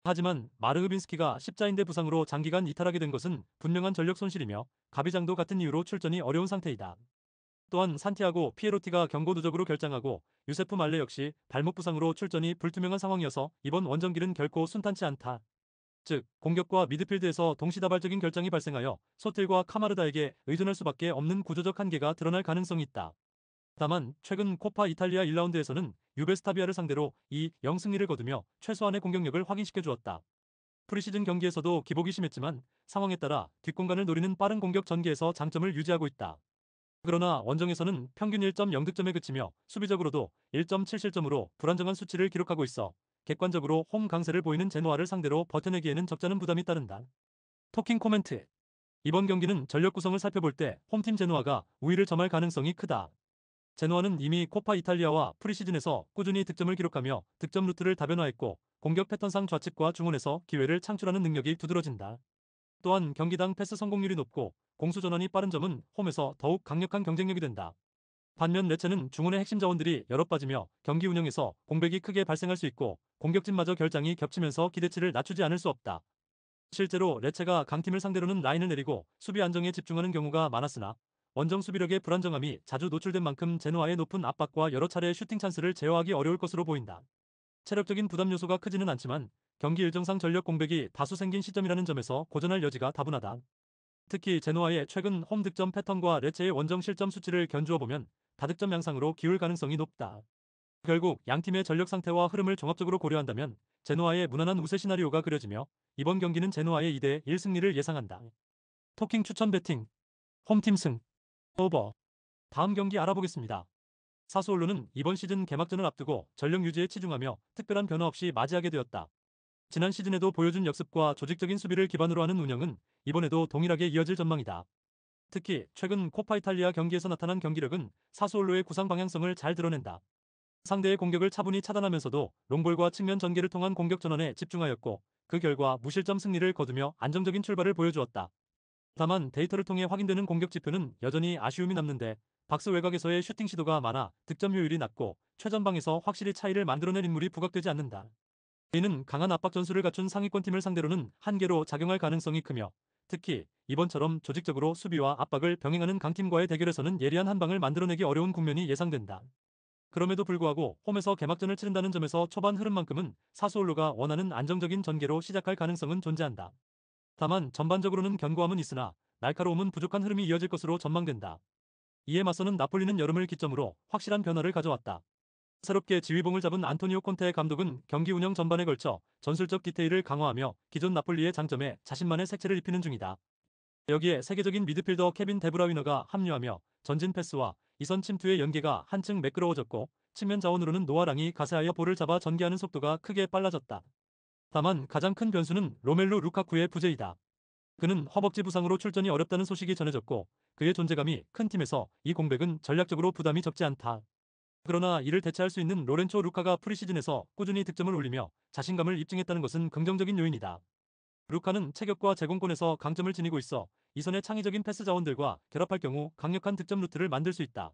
하지만 마르흐빈스키가 십자인대 부상으로 장기간 이탈하게 된 것은 분명한 전력 손실이며, 가비장도 같은 이유로 출전이 어려운 상태이다. 또한 산티아고 피에로티가 경고 누적으로 결장하고, 유세프 말레 역시 발목 부상으로 출전이 불투명한 상황이어서 이번 원정길은 결코 순탄치 않다. 즉, 공격과 미드필드에서 동시다발적인 결장이 발생하여 소틸과 카마르다에게 의존할 수밖에 없는 구조적 한계가 드러날 가능성이 있다. 다만 최근 코파 이탈리아 1라운드에서는 유베스타비아를 상대로 2-0 승리를 거두며 최소한의 공격력을 확인시켜 주었다. 프리시즌 경기에서도 기복이 심했지만 상황에 따라 뒷공간을 노리는 빠른 공격 전개에서 장점을 유지하고 있다. 그러나 원정에서는 평균 1.0득점에 그치며 수비적으로도 1.7실점으로 불안정한 수치를 기록하고 있어 객관적으로 홈 강세를 보이는 제노아를 상대로 버텨내기에는 적잖은 부담이 따른다. 토킹 코멘트. 이번 경기는 전력 구성을 살펴볼 때 홈팀 제노아가 우위를 점할 가능성이 크다. 제노아는 이미 코파 이탈리아와 프리시즌에서 꾸준히 득점을 기록하며 득점 루트를 다변화했고, 공격 패턴상 좌측과 중원에서 기회를 창출하는 능력이 두드러진다. 또한 경기당 패스 성공률이 높고 공수 전환이 빠른 점은 홈에서 더욱 강력한 경쟁력이 된다. 반면 레체는 중원의 핵심 자원들이 여러 빠지며 경기 운영에서 공백이 크게 발생할 수 있고, 공격진마저 결장이 겹치면서 기대치를 낮추지 않을 수 없다. 실제로 레체가 강팀을 상대로는 라인을 내리고 수비 안정에 집중하는 경우가 많았으나, 원정 수비력의 불안정함이 자주 노출된 만큼 제노아의 높은 압박과 여러 차례의 슈팅 찬스를 제어하기 어려울 것으로 보인다. 체력적인 부담 요소가 크지는 않지만 경기 일정상 전력 공백이 다수 생긴 시점이라는 점에서 고전할 여지가 다분하다. 특히 제노아의 최근 홈 득점 패턴과 레체의 원정 실점 수치를 견주어 보면 다득점 양상으로 기울 가능성이 높다. 결국 양팀의 전력 상태와 흐름을 종합적으로 고려한다면 제노아의 무난한 우세 시나리오가 그려지며, 이번 경기는 제노아의 2대1 승리를 예상한다. 토킹 추천 배팅. 홈팀 승. 오버. 다음 경기 알아보겠습니다. 사수올로는 이번 시즌 개막전을 앞두고 전력 유지에 치중하며 특별한 변화 없이 맞이하게 되었다. 지난 시즌에도 보여준 역습과 조직적인 수비를 기반으로 하는 운영은 이번에도 동일하게 이어질 전망이다. 특히 최근 코파 이탈리아 경기에서 나타난 경기력은 사수올로의 구상 방향성을 잘 드러낸다. 상대의 공격을 차분히 차단하면서도 롱볼과 측면 전개를 통한 공격 전환에 집중하였고, 그 결과 무실점 승리를 거두며 안정적인 출발을 보여주었다. 다만 데이터를 통해 확인되는 공격 지표는 여전히 아쉬움이 남는데 박스 외곽에서의 슈팅 시도가 많아 득점 효율이 낮고 최전방에서 확실히 차이를 만들어낼 인물이 부각되지 않는다. 이는 강한 압박 전술을 갖춘 상위권 팀을 상대로는 한계로 작용할 가능성이 크며 특히 이번처럼 조직적으로 수비와 압박을 병행하는 강팀과의 대결에서는 예리한 한 방을 만들어내기 어려운 국면이 예상된다. 그럼에도 불구하고 홈에서 개막전을 치른다는 점에서 초반 흐름만큼은 사수올로가 원하는 안정적인 전개로 시작할 가능성은 존재한다. 다만 전반적으로는 견고함은 있으나 날카로움은 부족한 흐름이 이어질 것으로 전망된다. 이에 맞서는 나폴리는 여름을 기점으로 확실한 변화를 가져왔다. 새롭게 지휘봉을 잡은 안토니오 콘테 감독은 경기 운영 전반에 걸쳐 전술적 디테일을 강화하며 기존 나폴리의 장점에 자신만의 색채를 입히는 중이다. 여기에 세계적인 미드필더 케빈 데브라위너가 합류하며 전진 패스와 이선 침투의 연계가 한층 매끄러워졌고 측면 자원으로는 노아랑이 가세하여 볼을 잡아 전개하는 속도가 크게 빨라졌다. 다만 가장 큰 변수는 로멜루 루카쿠의 부재이다. 그는 허벅지 부상으로 출전이 어렵다는 소식이 전해졌고 그의 존재감이 큰 팀에서 이 공백은 전략적으로 부담이 적지 않다. 그러나 이를 대체할 수 있는 로렌초 루카가 프리시즌에서 꾸준히 득점을 올리며 자신감을 입증했다는 것은 긍정적인 요인이다. 루카는 체격과 제공권에서 강점을 지니고 있어 이선의 창의적인 패스 자원들과 결합할 경우 강력한 득점 루트를 만들 수 있다.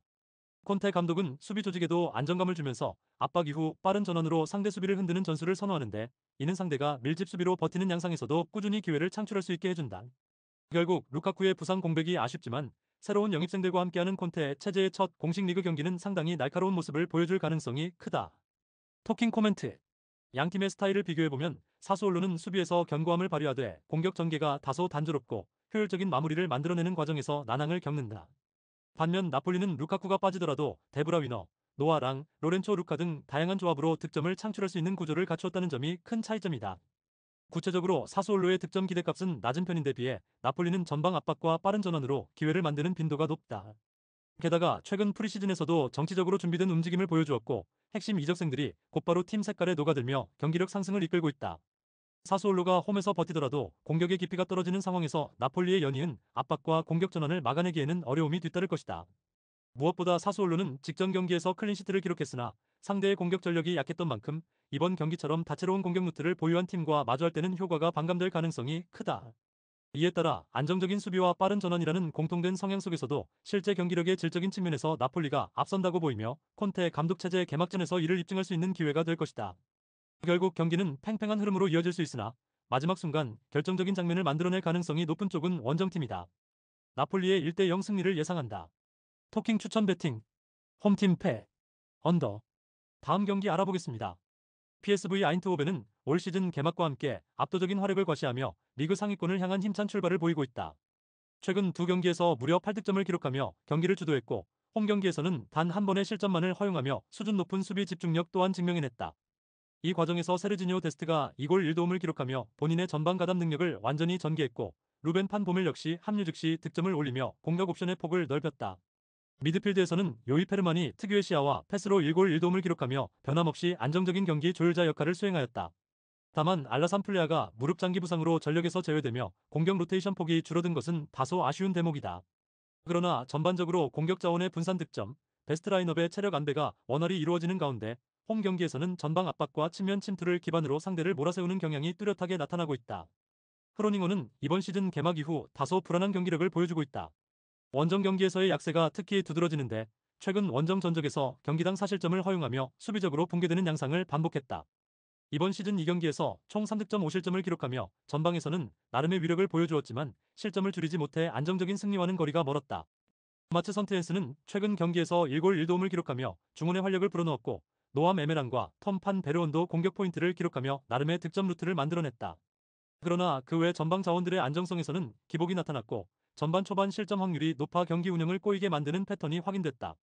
콘테 감독은 수비 조직에도 안정감을 주면서 압박 이후 빠른 전환으로 상대 수비를 흔드는 전술을 선호하는데 이는 상대가 밀집 수비로 버티는 양상에서도 꾸준히 기회를 창출할 수 있게 해준다. 결국 루카쿠의 부상 공백이 아쉽지만 새로운 영입생들과 함께하는 콘테의 체제의 첫 공식 리그 경기는 상당히 날카로운 모습을 보여줄 가능성이 크다. 토킹 코멘트. 양팀의 스타일을 비교해보면 사수올로는 수비에서 견고함을 발휘하되 공격 전개가 다소 단조롭고 효율적인 마무리를 만들어내는 과정에서 난항을 겪는다. 반면 나폴리는 루카쿠가 빠지더라도 데브라위너, 노아랑, 로렌초 루카 등 다양한 조합으로 득점을 창출할 수 있는 구조를 갖추었다는 점이 큰 차이점이다. 구체적으로 사수올로의 득점 기대값은 낮은 편인데 비해 나폴리는 전방 압박과 빠른 전환으로 기회를 만드는 빈도가 높다. 게다가 최근 프리시즌에서도 정치적으로 준비된 움직임을 보여주었고 핵심 이적생들이 곧바로 팀 색깔에 녹아들며 경기력 상승을 이끌고 있다. 사수올로가 홈에서 버티더라도 공격의 깊이가 떨어지는 상황에서 나폴리의 연이은 압박과 공격 전환을 막아내기에는 어려움이 뒤따를 것이다. 무엇보다 사수올로는 직전 경기에서 클린시트를 기록했으나 상대의 공격 전력이 약했던 만큼 이번 경기처럼 다채로운 공격 루트를 보유한 팀과 마주할 때는 효과가 반감될 가능성이 크다. 이에 따라 안정적인 수비와 빠른 전환이라는 공통된 성향 속에서도 실제 경기력의 질적인 측면에서 나폴리가 앞선다고 보이며 콘테 감독 체제 개막전에서 이를 입증할 수 있는 기회가 될 것이다. 결국 경기는 팽팽한 흐름으로 이어질 수 있으나 마지막 순간 결정적인 장면을 만들어낼 가능성이 높은 쪽은 원정팀이다. 나폴리의 1대0 승리를 예상한다. 토킹 추천 배팅. 홈팀 패. 언더. 다음 경기 알아보겠습니다. PSV 아인트호벤은 올 시즌 개막과 함께 압도적인 화력을 과시하며 리그 상위권을 향한 힘찬 출발을 보이고 있다. 최근 두 경기에서 무려 8득점을 기록하며 경기를 주도했고 홈 경기에서는 단 한 번의 실점만을 허용하며 수준 높은 수비 집중력 또한 증명해냈다. 이 과정에서 세르지니오 데스트가 2골 1도움을 기록하며 본인의 전방 가담 능력을 완전히 전개했고 루벤 판 보멜 역시 합류 즉시 득점을 올리며 공격 옵션의 폭을 넓혔다. 미드필드에서는 요이 페르만이 특유의 시야와 패스로 1골 1도움을 기록하며 변함없이 안정적인 경기 조율자 역할을 수행하였다. 다만 알라산 플레아가 무릎 장기 부상으로 전력에서 제외되며 공격 로테이션 폭이 줄어든 것은 다소 아쉬운 대목이다. 그러나 전반적으로 공격 자원의 분산 득점, 베스트 라인업의 체력 안배가 원활히 이루어지는 가운데 홈 경기에서는 전방 압박과 측면 침투를 기반으로 상대를 몰아세우는 경향이 뚜렷하게 나타나고 있다. 크로닝어는 이번 시즌 개막 이후 다소 불안한 경기력을 보여주고 있다. 원정 경기에서의 약세가 특히 두드러지는데 최근 원정 전적에서 경기당 4실점을 허용하며 수비적으로 붕괴되는 양상을 반복했다. 이번 시즌 2경기에서 총 3득점 5실점을 기록하며 전방에서는 나름의 위력을 보여주었지만 실점을 줄이지 못해 안정적인 승리와는 거리가 멀었다. 마츠 선트엔스는 최근 경기에서 1골 1도움을 기록하며 중원의 활력을 불어넣었고 노암 에메란과 톰 판 베르온도 공격 포인트를 기록하며 나름의 득점 루트를 만들어냈다. 그러나 그 외 전방 자원들의 안정성에서는 기복이 나타났고 전반 초반 실점 확률이 높아 경기 운영을 꼬이게 만드는 패턴이 확인됐다.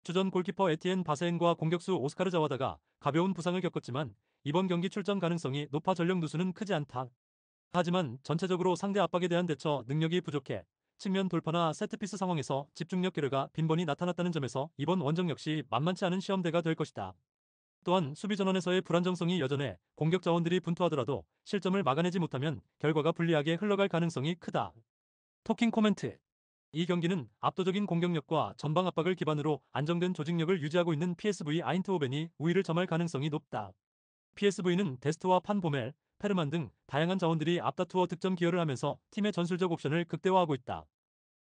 주전 골키퍼 에티엔 바세엔과 공격수 오스카르 자와다가 가벼운 부상을 겪었지만 이번 경기 출전 가능성이 높아 전력 누수는 크지 않다. 하지만 전체적으로 상대 압박에 대한 대처 능력이 부족해 측면 돌파나 세트피스 상황에서 집중력 결여가 빈번히 나타났다는 점에서 이번 원정 역시 만만치 않은 시험대가 될 것이다. 또한 수비 전환에서의 불안정성이 여전해 공격 자원들이 분투하더라도 실점을 막아내지 못하면 결과가 불리하게 흘러갈 가능성이 크다. 토킹 코멘트. 이 경기는 압도적인 공격력과 전방 압박을 기반으로 안정된 조직력을 유지하고 있는 PSV 아인트호벤이 우위를 점할 가능성이 높다. PSV는 데스트와 판 보멜, 페르만 등 다양한 자원들이 앞다투어 득점 기여를 하면서 팀의 전술적 옵션을 극대화하고 있다.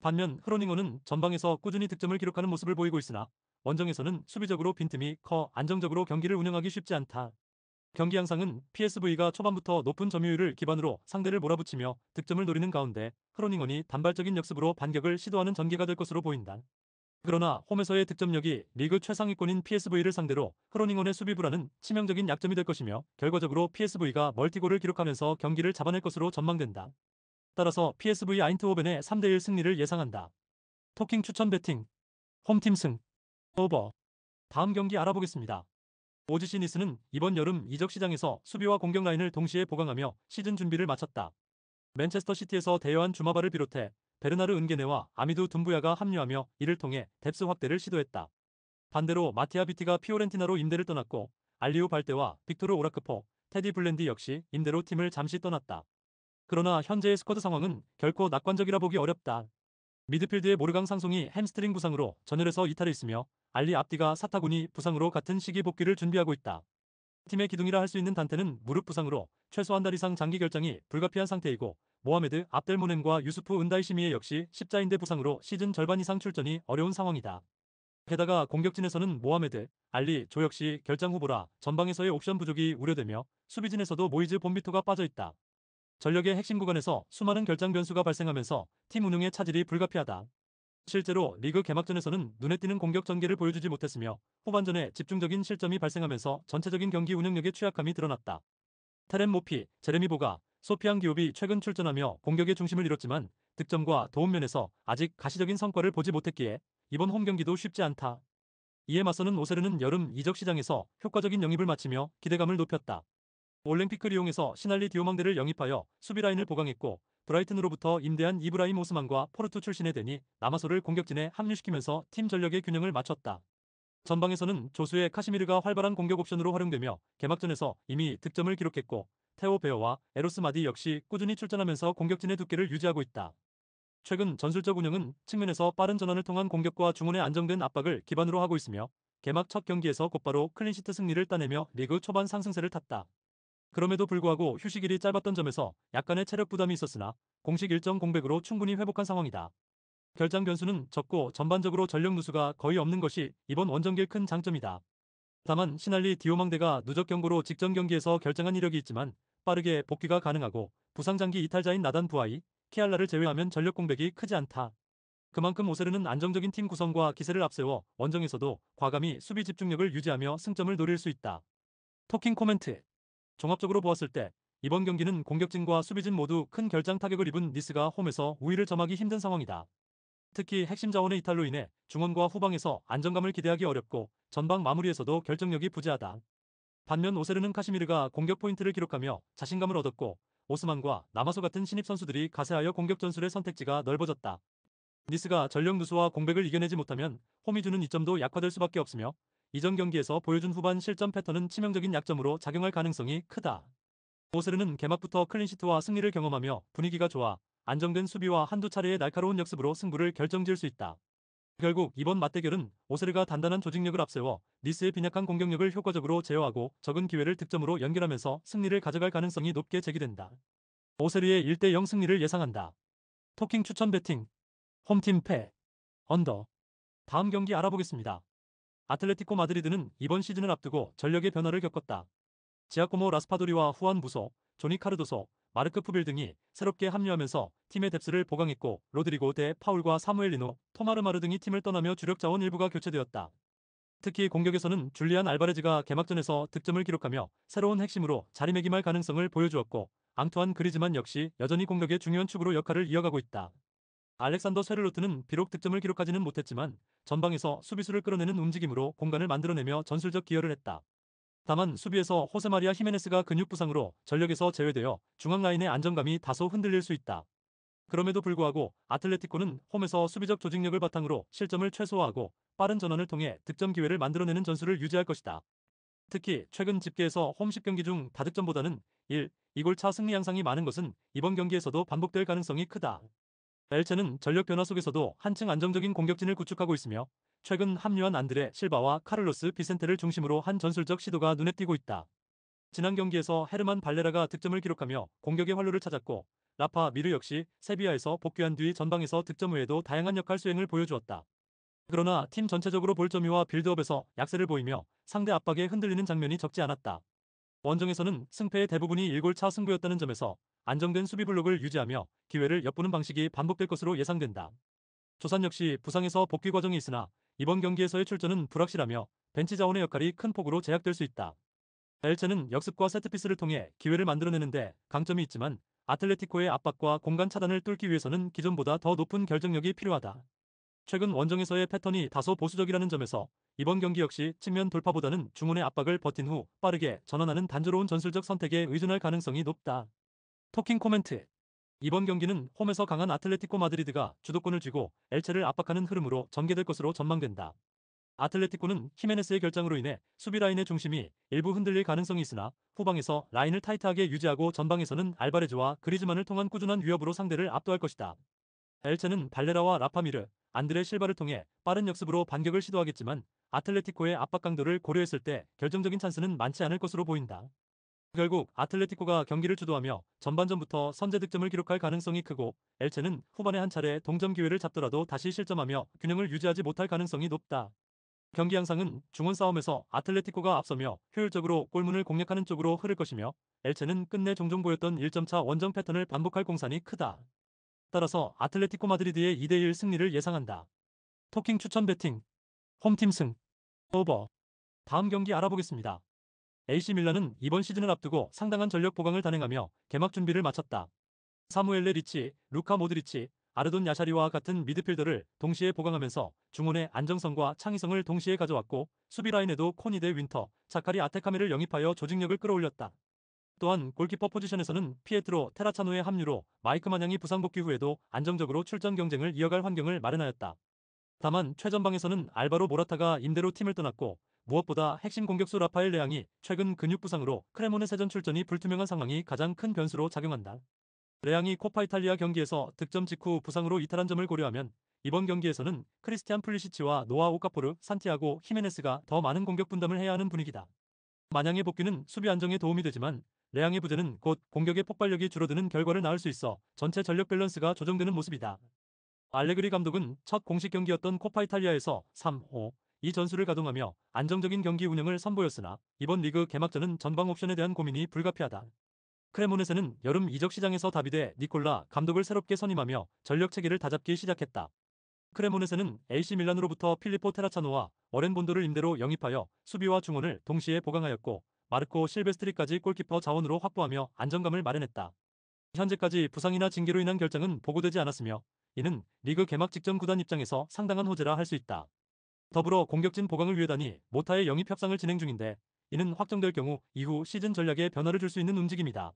반면 흐로닝어는 전방에서 꾸준히 득점을 기록하는 모습을 보이고 있으나 원정에서는 수비적으로 빈틈이 커 안정적으로 경기를 운영하기 쉽지 않다. 경기 양상은 PSV가 초반부터 높은 점유율을 기반으로 상대를 몰아붙이며 득점을 노리는 가운데 흐로닝언이 단발적인 역습으로 반격을 시도하는 전개가 될 것으로 보인다. 그러나 홈에서의 득점력이 리그 최상위권인 PSV를 상대로 흐로닝언의 수비 불안은 치명적인 약점이 될 것이며 결과적으로 PSV가 멀티골을 기록하면서 경기를 잡아낼 것으로 전망된다. 따라서 PSV 아인트호벤의 3대1 승리를 예상한다. 토킹 추천 배팅 홈팀 승 오버. 다음 경기 알아보겠습니다. 오지시 니스는 이번 여름 이적 시장에서 수비와 공격 라인을 동시에 보강하며 시즌 준비를 마쳤다. 맨체스터 시티에서 대여한 주마바를 비롯해 베르나르 은게네와 아미두 둠부야가 합류하며 이를 통해 뎁스 확대를 시도했다. 반대로 마티아 비티가 피오렌티나로 임대를 떠났고 알리우 발데와 빅토르 오라크포, 테디 블렌디 역시 임대로 팀을 잠시 떠났다. 그러나 현재의 스쿼드 상황은 결코 낙관적이라 보기 어렵다. 미드필드의 모르강 상송이 햄스트링 부상으로 전열에서 이탈해 있으며 알리 압디가 사타구니 부상으로 같은 시기 복귀를 준비하고 있다. 팀의 기둥이라 할 수 있는 단테는 무릎 부상으로 최소 한 달 이상 장기 결장이 불가피한 상태이고 모하메드 압델모넴과 유수프 은다이시미에 역시 십자인대 부상으로 시즌 절반 이상 출전이 어려운 상황이다. 게다가 공격진에서는 모하메드, 알리, 조 역시 결장 후보라 전방에서의 옵션 부족이 우려되며 수비진에서도 모이즈 본비토가 빠져있다. 전력의 핵심 구간에서 수많은 결장 변수가 발생하면서 팀 운영의 차질이 불가피하다. 실제로 리그 개막전에서는 눈에 띄는 공격 전개를 보여주지 못했으며 후반전에 집중적인 실점이 발생하면서 전체적인 경기 운영력의 취약함이 드러났다. 테렌 모피, 제레미 보가, 소피앙 디옵이 최근 출전하며 공격의 중심을 이뤘지만 득점과 도움 면에서 아직 가시적인 성과를 보지 못했기에 이번 홈 경기도 쉽지 않다. 이에 맞서는 오세르는 여름 이적 시장에서 효과적인 영입을 마치며 기대감을 높였다. 올랭피크를 이용해서 시날리 디오망대를 영입하여 수비 라인을 보강했고 브라이튼으로부터 임대한 이브라임 오스만과 포르투 출신의 데니 나마소를 공격진에 합류시키면서 팀 전력의 균형을 맞췄다. 전방에서는 조수의 카시미르가 활발한 공격 옵션으로 활용되며 개막전에서 이미 득점을 기록했고 테오 베어와 에로스 마디 역시 꾸준히 출전하면서 공격진의 두께를 유지하고 있다. 최근 전술적 운영은 측면에서 빠른 전환을 통한 공격과 중원의 안정된 압박을 기반으로 하고 있으며 개막 첫 경기에서 곧바로 클린시트 승리를 따내며 리그 초반 상승세를 탔다. 그럼에도 불구하고 휴식일이 짧았던 점에서 약간의 체력 부담이 있었으나 공식 일정 공백으로 충분히 회복한 상황이다. 결장 변수는 적고 전반적으로 전력 누수가 거의 없는 것이 이번 원정기의 큰 장점이다. 다만 시날리 디오망대가 누적 경고로 직전 경기에서 결정한 이력이 있지만 빠르게 복귀가 가능하고 부상 장기 이탈자인 나단 부하이, 키알라를 제외하면 전력 공백이 크지 않다. 그만큼 오세르는 안정적인 팀 구성과 기세를 앞세워 원정에서도 과감히 수비 집중력을 유지하며 승점을 노릴 수 있다. 토킹 코멘트. 종합적으로 보았을 때 이번 경기는 공격진과 수비진 모두 큰 결장 타격을 입은 니스가 홈에서 우위를 점하기 힘든 상황이다. 특히 핵심 자원의 이탈로 인해 중원과 후방에서 안정감을 기대하기 어렵고 전방 마무리에서도 결정력이 부재하다. 반면 오세르는 카시미르가 공격 포인트를 기록하며 자신감을 얻었고 오스만과 나마소 같은 신입 선수들이 가세하여 공격 전술의 선택지가 넓어졌다. 니스가 전력 누수와 공백을 이겨내지 못하면 홈이 주는 이점도 약화될 수밖에 없으며 이전 경기에서 보여준 후반 실점 패턴은 치명적인 약점으로 작용할 가능성이 크다. 오세르는 개막부터 클린시트와 승리를 경험하며 분위기가 좋아 안정된 수비와 한두 차례의 날카로운 역습으로 승부를 결정지을 수 있다. 결국 이번 맞대결은 오세르가 단단한 조직력을 앞세워 니스의 빈약한 공격력을 효과적으로 제어하고 적은 기회를 득점으로 연결하면서 승리를 가져갈 가능성이 높게 제기된다. 오세르의 1대0 승리를 예상한다. 토킹 추천 배팅 홈팀 패 언더. 다음 경기 알아보겠습니다. 아틀레티코 마드리드는 이번 시즌을 앞두고 전력의 변화를 겪었다. 지아코모 라스파도리와 후안 부소, 조니 카르도소, 마르크 푸빌 등이 새롭게 합류하면서 팀의 뎁스를 보강했고 로드리고 대 파울과 사무엘 리노, 토마르마르 등이 팀을 떠나며 주력 자원 일부가 교체되었다. 특히 공격에서는 줄리안 알바레즈가 개막전에서 득점을 기록하며 새로운 핵심으로 자리매김할 가능성을 보여주었고 앙투안 그리즈만 역시 여전히 공격의 중요한 축으로 역할을 이어가고 있다. 알렉산더 쇠르로트는 비록 득점을 기록하지는 못했지만 전방에서 수비수를 끌어내는 움직임으로 공간을 만들어내며 전술적 기여를 했다. 다만 수비에서 호세마리아 히메네스가 근육 부상으로 전력에서 제외되어 중앙 라인의 안정감이 다소 흔들릴 수 있다. 그럼에도 불구하고 아틀레티코는 홈에서 수비적 조직력을 바탕으로 실점을 최소화하고 빠른 전환을 통해 득점 기회를 만들어내는 전술을 유지할 것이다. 특히 최근 집계에서 홈 10경기 중 다득점보다는 1, 2골 차 승리 양상이 많은 것은 이번 경기에서도 반복될 가능성이 크다. 엘체는 전력 변화 속에서도 한층 안정적인 공격진을 구축하고 있으며 최근 합류한 안드레 실바와 카를로스 비센테를 중심으로 한 전술적 시도가 눈에 띄고 있다. 지난 경기에서 헤르만 발레라가 득점을 기록하며 공격의 활로를 찾았고 라파 미르 역시 세비야에서 복귀한 뒤 전방에서 득점 외에도 다양한 역할 수행을 보여주었다. 그러나 팀 전체적으로 볼 점유와 빌드업에서 약세를 보이며 상대 압박에 흔들리는 장면이 적지 않았다. 원정에서는 승패의 대부분이 1골 차 승부였다는 점에서 안정된 수비 블록을 유지하며 기회를 엿보는 방식이 반복될 것으로 예상된다. 조산 역시 부상에서 복귀 과정이 있으나 이번 경기에서의 출전은 불확실하며 벤치 자원의 역할이 큰 폭으로 제약될 수 있다. 엘체는 역습과 세트피스를 통해 기회를 만들어내는데 강점이 있지만 아틀레티코의 압박과 공간 차단을 뚫기 위해서는 기존보다 더 높은 결정력이 필요하다. 최근 원정에서의 패턴이 다소 보수적이라는 점에서 이번 경기 역시 측면 돌파보다는 중원의 압박을 버틴 후 빠르게 전환하는 단조로운 전술적 선택에 의존할 가능성이 높다. 토킹 코멘트. 이번 경기는 홈에서 강한 아틀레티코 마드리드가 주도권을 쥐고 엘체를 압박하는 흐름으로 전개될 것으로 전망된다. 아틀레티코는 히메네스의 결장으로 인해 수비 라인의 중심이 일부 흔들릴 가능성이 있으나 후방에서 라인을 타이트하게 유지하고 전방에서는 알바레즈와 그리즈만을 통한 꾸준한 위협으로 상대를 압도할 것이다. 엘체는 발레라와 라파미르, 안드레 실바를 통해 빠른 역습으로 반격을 시도하겠지만 아틀레티코의 압박 강도를 고려했을 때 결정적인 찬스는 많지 않을 것으로 보인다. 결국 아틀레티코가 경기를 주도하며 전반전부터 선제 득점을 기록할 가능성이 크고 엘체는 후반에 한 차례 동점 기회를 잡더라도 다시 실점하며 균형을 유지하지 못할 가능성이 높다. 경기 양상은 중원 싸움에서 아틀레티코가 앞서며 효율적으로 골문을 공략하는 쪽으로 흐를 것이며 엘체는 끝내 종종 보였던 1점차 원정 패턴을 반복할 공산이 크다. 따라서 아틀레티코 마드리드의 2대1 승리를 예상한다. 토킹 추천 배팅. 홈팀 승. 오버. 다음 경기 알아보겠습니다. AC 밀란은 이번 시즌을 앞두고 상당한 전력 보강을 단행하며 개막 준비를 마쳤다. 사무엘레 리치, 루카 모드리치, 아르돈 야샤리와 같은 미드필더를 동시에 보강하면서 중원의 안정성과 창의성을 동시에 가져왔고 수비 라인에도 코니데 윈터, 자카리 아테카메를 영입하여 조직력을 끌어올렸다. 또한 골키퍼 포지션에서는 피에트로 테라차노의 합류로 마이크 마냥이 부상 복귀 후에도 안정적으로 출전 경쟁을 이어갈 환경을 마련하였다. 다만 최전방에서는 알바로 모라타가 임대로 팀을 떠났고 무엇보다 핵심 공격수 라파엘 레앙이 최근 근육 부상으로 크레모네세전 출전이 불투명한 상황이 가장 큰 변수로 작용한다. 레앙이 코파 이탈리아 경기에서 득점 직후 부상으로 이탈한 점을 고려하면 이번 경기에서는 크리스티안 플리시치와 노아 오카포르, 산티아고 히메네스가 더 많은 공격 분담을 해야 하는 분위기다. 마냥의 복귀는 수비 안정에 도움이 되지만 레앙의 부재는 곧 공격의 폭발력이 줄어드는 결과를 낳을 수 있어 전체 전력 밸런스가 조정되는 모습이다. 알레그리 감독은 첫 공식 경기였던 코파 이탈리아에서 3-5, 이 전술을 가동하며 안정적인 경기 운영을 선보였으나 이번 리그 개막전은 전방 옵션에 대한 고민이 불가피하다. 크레모네세는 여름 이적 시장에서 다비데 니콜라 감독을 새롭게 선임하며 전력 체계를 다잡기 시작했다. 크레모네세는 AC 밀란으로부터 필리포 테라차노와 어렌 본도를 임대로 영입하여 수비와 중원을 동시에 보강하였고 마르코 실베스트리까지 골키퍼 자원으로 확보하며 안정감을 마련했다. 현재까지 부상이나 징계로 인한 결장은 보고되지 않았으며 이는 리그 개막 직전 구단 입장에서 상당한 호재라 할 수 있다. 더불어 공격진 보강을 위하다니 모타의 영입 협상을 진행 중인데 이는 확정될 경우 이후 시즌 전략에 변화를 줄 수 있는 움직임이다.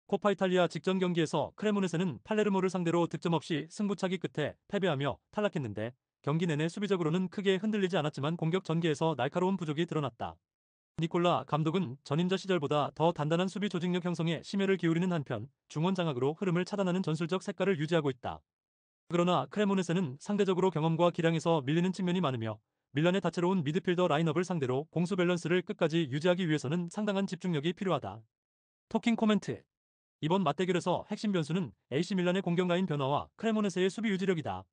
코파 이탈리아 직전 경기에서 크레모네세는 팔레르모를 상대로 득점 없이 승부차기 끝에 패배하며 탈락했는데 경기 내내 수비적으로는 크게 흔들리지 않았지만 공격 전개에서 날카로운 부족이 드러났다. 니콜라 감독은 전임자 시절보다 더 단단한 수비 조직력 형성에 심혈을 기울이는 한편 중원 장악으로 흐름을 차단하는 전술적 색깔을 유지하고 있다. 그러나 크레모네세는 상대적으로 경험과 기량에서 밀리는 측면이 많으며 밀란의 다채로운 미드필더 라인업을 상대로 공수 밸런스를 끝까지 유지하기 위해서는 상당한 집중력이 필요하다. 토킹 코멘트. 이번 맞대결에서 핵심 변수는 AC 밀란의 공격 라인 변화와 크레모네세의 수비 유지력이다.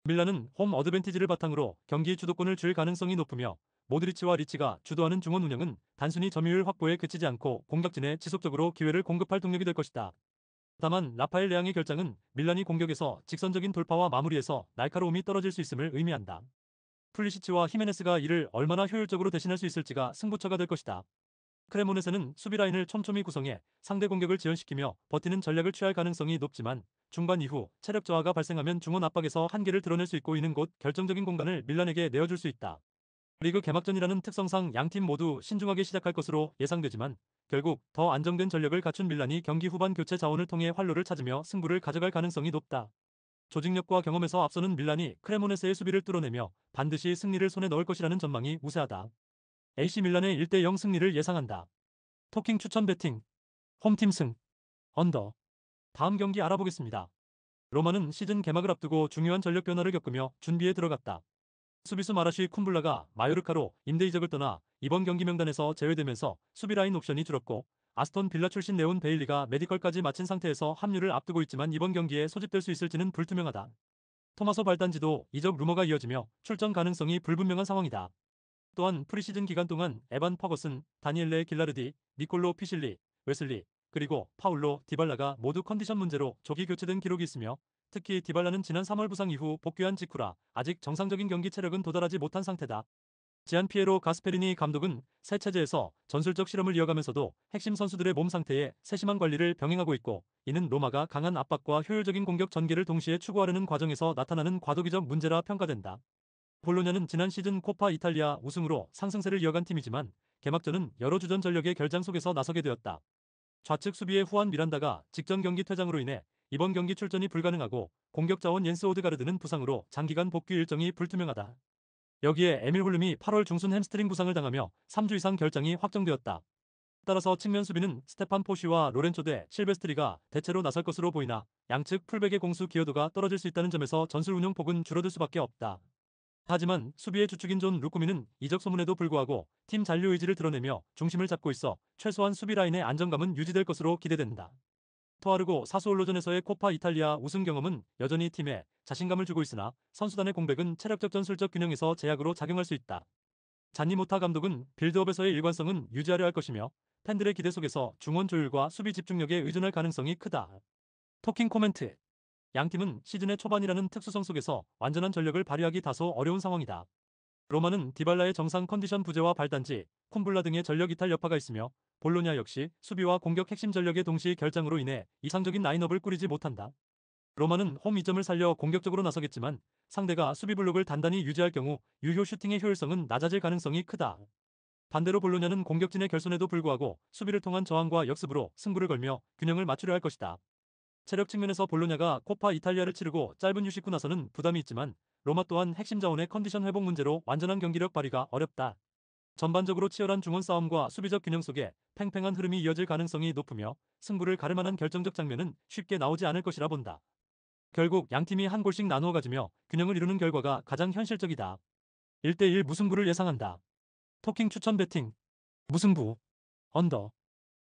밀란은 홈 어드밴티지를 바탕으로 경기 주도권을 줄 가능성이 높으며 모드리치와 리치가 주도하는 중원 운영은 단순히 점유율 확보에 그치지 않고 공격진에 지속적으로 기회를 공급할 동력이 될 것이다. 다만 라파엘 레앙의 결장은 밀란이 공격에서 직선적인 돌파와 마무리에서 날카로움이 떨어질 수 있음을 의미한다. 플리시치와 히메네스가 이를 얼마나 효율적으로 대신할 수 있을지가 승부처가 될 것이다. 크레모네세는 수비 라인을 촘촘히 구성해 상대 공격을 지연시키며 버티는 전략을 취할 가능성이 높지만 중반 이후 체력 저하가 발생하면 중원 압박에서 한계를 드러낼 수 있고 이는 곧 결정적인 공간을 밀란에게 내어줄 수 있다. 리그 개막전이라는 특성상 양팀 모두 신중하게 시작할 것으로 예상되지만 결국 더 안정된 전력을 갖춘 밀란이 경기 후반 교체 자원을 통해 활로를 찾으며 승부를 가져갈 가능성이 높다. 조직력과 경험에서 앞서는 밀란이 크레모네세의 수비를 뚫어내며 반드시 승리를 손에 넣을 것이라는 전망이 우세하다. AC 밀란의 1대0 승리를 예상한다. 토킹 추천 배팅. 홈팀 승. 언더. 다음 경기 알아보겠습니다. 로마는 시즌 개막을 앞두고 중요한 전력 변화를 겪으며 준비에 들어갔다. 수비수 마라쉬 쿰블라가 마요르카로 임대 이적을 떠나 이번 경기 명단에서 제외되면서 수비 라인 옵션이 줄었고, 아스톤 빌라 출신 레온 베일리가 메디컬까지 마친 상태에서 합류를 앞두고 있지만 이번 경기에 소집될 수 있을지는 불투명하다. 토마소 발단지도 이적 루머가 이어지며 출전 가능성이 불분명한 상황이다. 또한 프리시즌 기간 동안 에반 퍼거슨, 다니엘레 길라르디, 니콜로 피실리, 웨슬리, 그리고 파울로 디발라가 모두 컨디션 문제로 조기 교체된 기록이 있으며, 특히 디발라는 지난 3월 부상 이후 복귀한 직후라 아직 정상적인 경기 체력은 도달하지 못한 상태다. 지안 피에로 가스페리니 감독은 새 체제에서 전술적 실험을 이어가면서도 핵심 선수들의 몸 상태에 세심한 관리를 병행하고 있고, 이는 로마가 강한 압박과 효율적인 공격 전개를 동시에 추구하려는 과정에서 나타나는 과도기적 문제라 평가된다. 볼로냐는 지난 시즌 코파 이탈리아 우승으로 상승세를 이어간 팀이지만 개막전은 여러 주전 전력의 결장 속에서 나서게 되었다. 좌측 수비의 후안 미란다가 직전 경기 퇴장으로 인해 이번 경기 출전이 불가능하고, 공격 자원 옌스 오드가르드는 부상으로 장기간 복귀 일정이 불투명하다. 여기에 에밀 홀름이 8월 중순 햄스트링 부상을 당하며 3주 이상 결장이 확정되었다. 따라서 측면 수비는 스테판 포쉬와 로렌조 대 실베스트리가 대체로 나설 것으로 보이나, 양측 풀백의 공수 기여도가 떨어질 수 있다는 점에서 전술 운영 폭은 줄어들 수밖에 없다. 하지만 수비의 주축인 존 루꾸미는 이적 소문에도 불구하고 팀 잔류 의지를 드러내며 중심을 잡고 있어 최소한 수비 라인의 안정감은 유지될 것으로 기대된다. 토아르고 사수올로전에서의 코파 이탈리아 우승 경험은 여전히 팀에 자신감을 주고 있으나, 선수단의 공백은 체력적 전술적 균형에서 제약으로 작용할 수 있다. 잔니 모타 감독은 빌드업에서의 일관성은 유지하려 할 것이며, 팬들의 기대 속에서 중원 조율과 수비 집중력에 의존할 가능성이 크다. 토킹 코멘트. 양팀은 시즌의 초반이라는 특수성 속에서 완전한 전력을 발휘하기 다소 어려운 상황이다. 로마는 디발라의 정상 컨디션 부재와 발단지, 쿰블라 등의 전력 이탈 여파가 있으며, 볼로냐 역시 수비와 공격 핵심 전력의 동시 결장으로 인해 이상적인 라인업을 꾸리지 못한다. 로마는 홈 이점을 살려 공격적으로 나서겠지만 상대가 수비 블록을 단단히 유지할 경우 유효 슈팅의 효율성은 낮아질 가능성이 크다. 반대로 볼로냐는 공격진의 결손에도 불구하고 수비를 통한 저항과 역습으로 승부를 걸며 균형을 맞추려 할 것이다. 체력 측면에서 볼로냐가 코파 이탈리아를 치르고 짧은 휴식 후 나서는 부담이 있지만, 로마 또한 핵심 자원의 컨디션 회복 문제로 완전한 경기력 발휘가 어렵다. 전반적으로 치열한 중원 싸움과 수비적 균형 속에 팽팽한 흐름이 이어질 가능성이 높으며, 승부를 가를 만한 결정적 장면은 쉽게 나오지 않을 것이라 본다. 결국 양팀이 한 골씩 나누어 가지며 균형을 이루는 결과가 가장 현실적이다. 1대1 무승부를 예상한다. 토킹 추천 배팅. 무승부. 언더.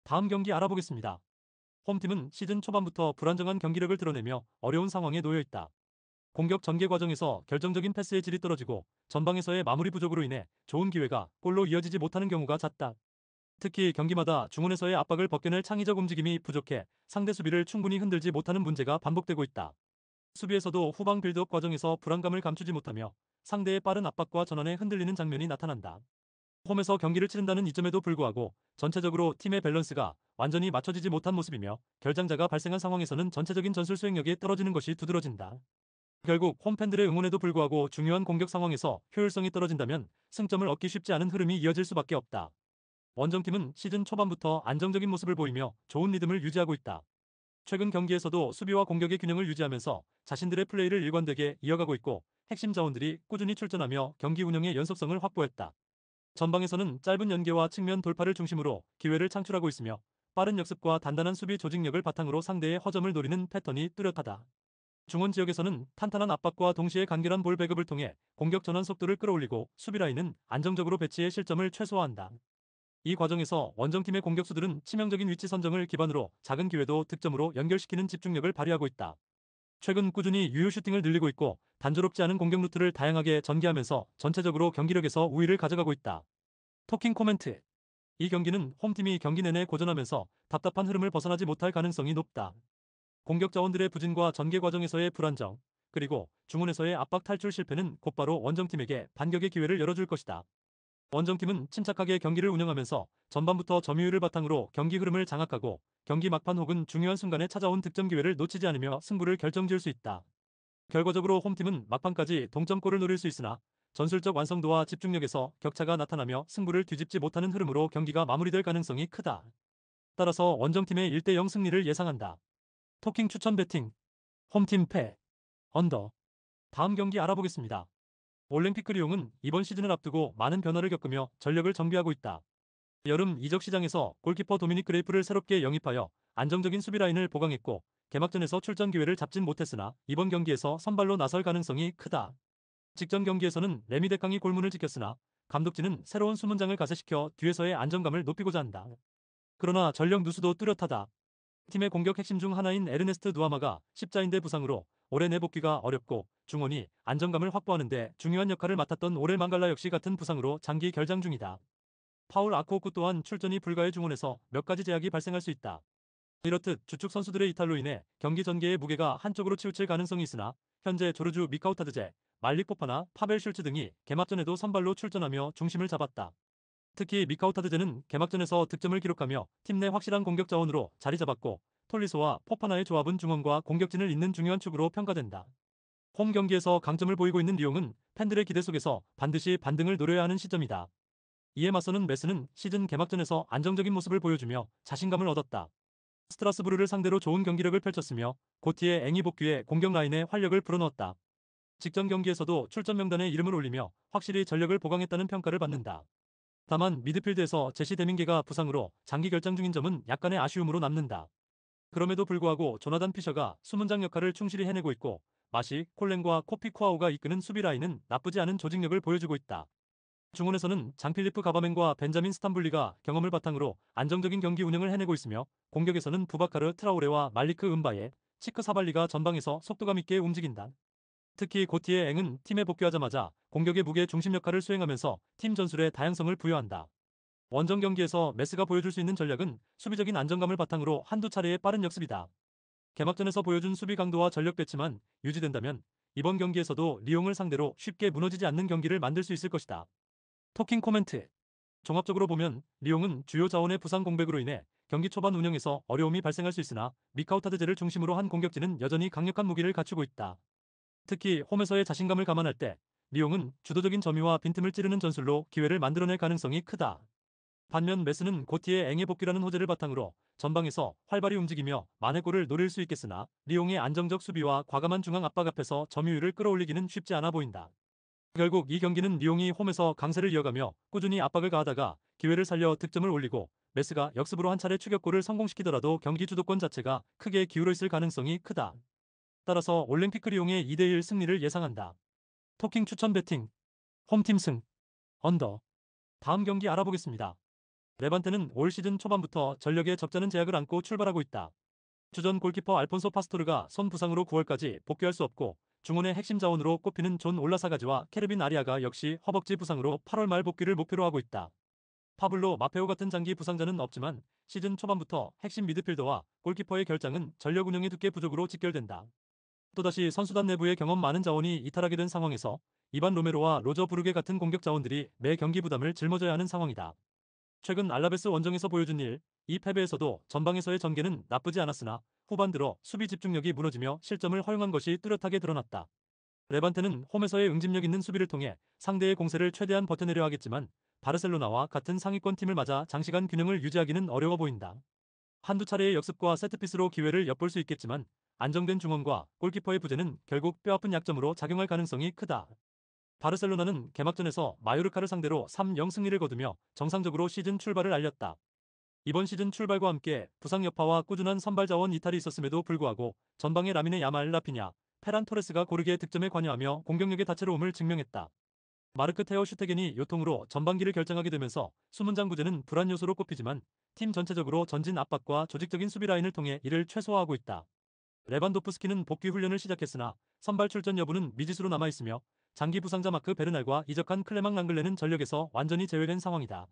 다음 경기 알아보겠습니다. 홈팀은 시즌 초반부터 불안정한 경기력을 드러내며 어려운 상황에 놓여 있다. 공격 전개 과정에서 결정적인 패스의 질이 떨어지고, 전방에서의 마무리 부족으로 인해 좋은 기회가 골로 이어지지 못하는 경우가 잦다. 특히 경기마다 중원에서의 압박을 벗겨낼 창의적 움직임이 부족해 상대 수비를 충분히 흔들지 못하는 문제가 반복되고 있다. 수비에서도 후방 빌드업 과정에서 불안감을 감추지 못하며 상대의 빠른 압박과 전환에 흔들리는 장면이 나타난다. 홈에서 경기를 치른다는 이점에도 불구하고 전체적으로 팀의 밸런스가 완전히 맞춰지지 못한 모습이며, 결장자가 발생한 상황에서는 전체적인 전술 수행력이 떨어지는 것이 두드러진다. 결국 홈팬들의 응원에도 불구하고 중요한 공격 상황에서 효율성이 떨어진다면 승점을 얻기 쉽지 않은 흐름이 이어질 수밖에 없다. 원정팀은 시즌 초반부터 안정적인 모습을 보이며 좋은 리듬을 유지하고 있다. 최근 경기에서도 수비와 공격의 균형을 유지하면서 자신들의 플레이를 일관되게 이어가고 있고, 핵심 자원들이 꾸준히 출전하며 경기 운영의 연속성을 확보했다. 전방에서는 짧은 연계와 측면 돌파를 중심으로 기회를 창출하고 있으며, 빠른 역습과 단단한 수비 조직력을 바탕으로 상대의 허점을 노리는 패턴이 뚜렷하다. 중원 지역에서는 탄탄한 압박과 동시에 간결한 볼 배급을 통해 공격 전환 속도를 끌어올리고, 수비 라인은 안정적으로 배치해 실점을 최소화한다. 이 과정에서 원정팀의 공격수들은 치명적인 위치 선정을 기반으로 작은 기회도 득점으로 연결시키는 집중력을 발휘하고 있다. 최근 꾸준히 유효 슈팅을 늘리고 있고, 단조롭지 않은 공격 루트를 다양하게 전개하면서 전체적으로 경기력에서 우위를 가져가고 있다. 토킹 코멘트. 이 경기는 홈팀이 경기 내내 고전하면서 답답한 흐름을 벗어나지 못할 가능성이 높다. 공격 자원들의 부진과 전개 과정에서의 불안정, 그리고 중원에서의 압박 탈출 실패는 곧바로 원정팀에게 반격의 기회를 열어줄 것이다. 원정팀은 침착하게 경기를 운영하면서 전반부터 점유율을 바탕으로 경기 흐름을 장악하고, 경기 막판 혹은 중요한 순간에 찾아온 득점 기회를 놓치지 않으며 승부를 결정지을 수 있다. 결과적으로 홈팀은 막판까지 동점골을 노릴 수 있으나 전술적 완성도와 집중력에서 격차가 나타나며 승부를 뒤집지 못하는 흐름으로 경기가 마무리될 가능성이 크다. 따라서 원정팀의 1대0 승리를 예상한다. 토킹 추천 배팅. 홈팀 패. 언더. 다음 경기 알아보겠습니다. 올림픽 리옹은 이번 시즌을 앞두고 많은 변화를 겪으며 전력을 정비하고 있다. 여름 이적 시장에서 골키퍼 도미닉 그레이프를 새롭게 영입하여 안정적인 수비 라인을 보강했고, 개막전에서 출전 기회를 잡진 못했으나 이번 경기에서 선발로 나설 가능성이 크다. 직전 경기에서는 레미데캉이 골문을 지켰으나 감독진은 새로운 수문장을 가세시켜 뒤에서의 안정감을 높이고자 한다. 그러나 전력 누수도 뚜렷하다. 팀의 공격 핵심 중 하나인 에르네스트 누아마가 십자인대 부상으로 올해 내복귀가 어렵고 중원이 안정감을 확보하는 데 중요한 역할을 맡았던 오렐 망갈라 역시 같은 부상으로 장기 결장 중이다. 파울 아쿠오쿠 또한 출전이 불가의 중원에서 몇 가지 제약이 발생할 수 있다. 이렇듯 주축 선수들의 이탈로 인해 경기 전개의 무게가 한쪽으로 치우칠 가능성이 있으나 현재 조르주 미카우타드제, 말릭 포파나 파벨 슐츠 등이 개막전에도 선발로 출전하며 중심을 잡았다. 특히 미카우타드제는 개막전에서 득점을 기록하며 팀 내 확실한 공격 자원으로 자리 잡았고 톨리소와 포파나의 조합은 중원과 공격진을 잇는 중요한 축으로 평가된다. 홈 경기에서 강점을 보이고 있는 리옹은 팬들의 기대 속에서 반드시 반등을 노려야 하는 시점이다. 이에 맞서는 메스는 시즌 개막전에서 안정적인 모습을 보여주며 자신감을 얻었다. 스트라스부르를 상대로 좋은 경기력을 펼쳤으며 고티의 앵이 복귀에 공격 라인에 활력을 불어넣었다. 직전 경기에서도 출전 명단에 이름을 올리며 확실히 전력을 보강했다는 평가를 받는다. 다만 미드필드에서 제시 데밍게가 부상으로 장기 결장 중인 점은 약간의 아쉬움으로 남는다. 그럼에도 불구하고 조나단 피셔가 수문장 역할을 충실히 해내고 있고 마시, 콜렌과 코피 쿠아우가 이끄는 수비 라인은 나쁘지 않은 조직력을 보여주고 있다. 중원에서는 장필리프 가바멘과 벤자민 스탄불리가 경험을 바탕으로 안정적인 경기 운영을 해내고 있으며 공격에서는 부바카르 트라오레와 말리크 은바에, 치크 사발리가 전방에서 속도감 있게 움직인다. 특히 고티의 앵은 팀에 복귀하자마자 공격의 무게 중심 역할을 수행하면서 팀 전술에 다양성을 부여한다. 원정 경기에서 메스가 보여줄 수 있는 전략은 수비적인 안정감을 바탕으로 한두 차례의 빠른 역습이다. 개막전에서 보여준 수비 강도와 전력 배치만 유지된다면 이번 경기에서도 리옹을 상대로 쉽게 무너지지 않는 경기를 만들 수 있을 것이다. 토킹 코멘트. 종합적으로 보면 리옹은 주요 자원의 부상 공백으로 인해 경기 초반 운영에서 어려움이 발생할 수 있으나 미카우타드제를 중심으로 한 공격진은 여전히 강력한 무기를 갖추고 있다. 특히 홈에서의 자신감을 감안할 때 리옹은 주도적인 점유와 빈틈을 찌르는 전술로 기회를 만들어낼 가능성이 크다. 반면 메스는 고티의 앵의 복귀라는 호재를 바탕으로 전방에서 활발히 움직이며 만회골을 노릴 수 있겠으나 리옹의 안정적 수비와 과감한 중앙 압박 앞에서 점유율을 끌어올리기는 쉽지 않아 보인다. 결국 이 경기는 리옹이 홈에서 강세를 이어가며 꾸준히 압박을 가하다가 기회를 살려 득점을 올리고 메스가 역습으로 한 차례 추격골을 성공시키더라도 경기 주도권 자체가 크게 기울어 있을 가능성이 크다. 따라서 올림픽 리옹의 2대1 승리를 예상한다. 토킹 추천 배팅. 홈팀 승. 언더. 다음 경기 알아보겠습니다. 레반테는 올 시즌 초반부터 전력에 적잖은 제약을 안고 출발하고 있다. 주전 골키퍼 알폰소 파스토르가 손 부상으로 9월까지 복귀할 수 없고 중원의 핵심 자원으로 꼽히는 존 올라사가지와 케르빈 아리아가 역시 허벅지 부상으로 8월 말 복귀를 목표로 하고 있다. 파블로 마페오 같은 장기 부상자는 없지만 시즌 초반부터 핵심 미드필더와 골키퍼의 결장은 전력 운영의 두께 부족으로 직결된다. 또다시 선수단 내부의 경험 많은 자원이 이탈하게 된 상황에서 이반 로메로와 로저 부르게 같은 공격 자원들이 매 경기 부담을 짊어져야 하는 상황이다. 최근 알라베스 원정에서 보여준 이 패배에서도 전방에서의 전개는 나쁘지 않았으나 후반 들어 수비 집중력이 무너지며 실점을 허용한 것이 뚜렷하게 드러났다. 레반테는 홈에서의 응집력 있는 수비를 통해 상대의 공세를 최대한 버텨내려 하겠지만 바르셀로나와 같은 상위권 팀을 맞아 장시간 균형을 유지하기는 어려워 보인다. 한두 차례의 역습과 세트피스로 기회를 엿볼 수 있겠지만 안정된 중원과 골키퍼의 부재는 결국 뼈아픈 약점으로 작용할 가능성이 크다. 바르셀로나는 개막전에서 마요르카를 상대로 3-0 승리를 거두며 정상적으로 시즌 출발을 알렸다. 이번 시즌 출발과 함께 부상 여파와 꾸준한 선발 자원 이탈이 있었음에도 불구하고 전방의 라미네 야말 라피냐, 페란 토레스가 고르게 득점에 관여하며 공격력의 다채로움을 증명했다. 마르크 테어 슈테겐이 요통으로 전반기를 결정하게 되면서 수문장 부재는 불안 요소로 꼽히지만 팀 전체적으로 전진 압박과 조직적인 수비 라인을 통해 이를 최소화하고 있다. 레반도프스키는 복귀 훈련을 시작했으나 선발 출전 여부는 미지수로 남아있으며 장기 부상자 마크 베르날과 이적한 클레망 랑글레는 전력에서 완전히 제외된 상황이다.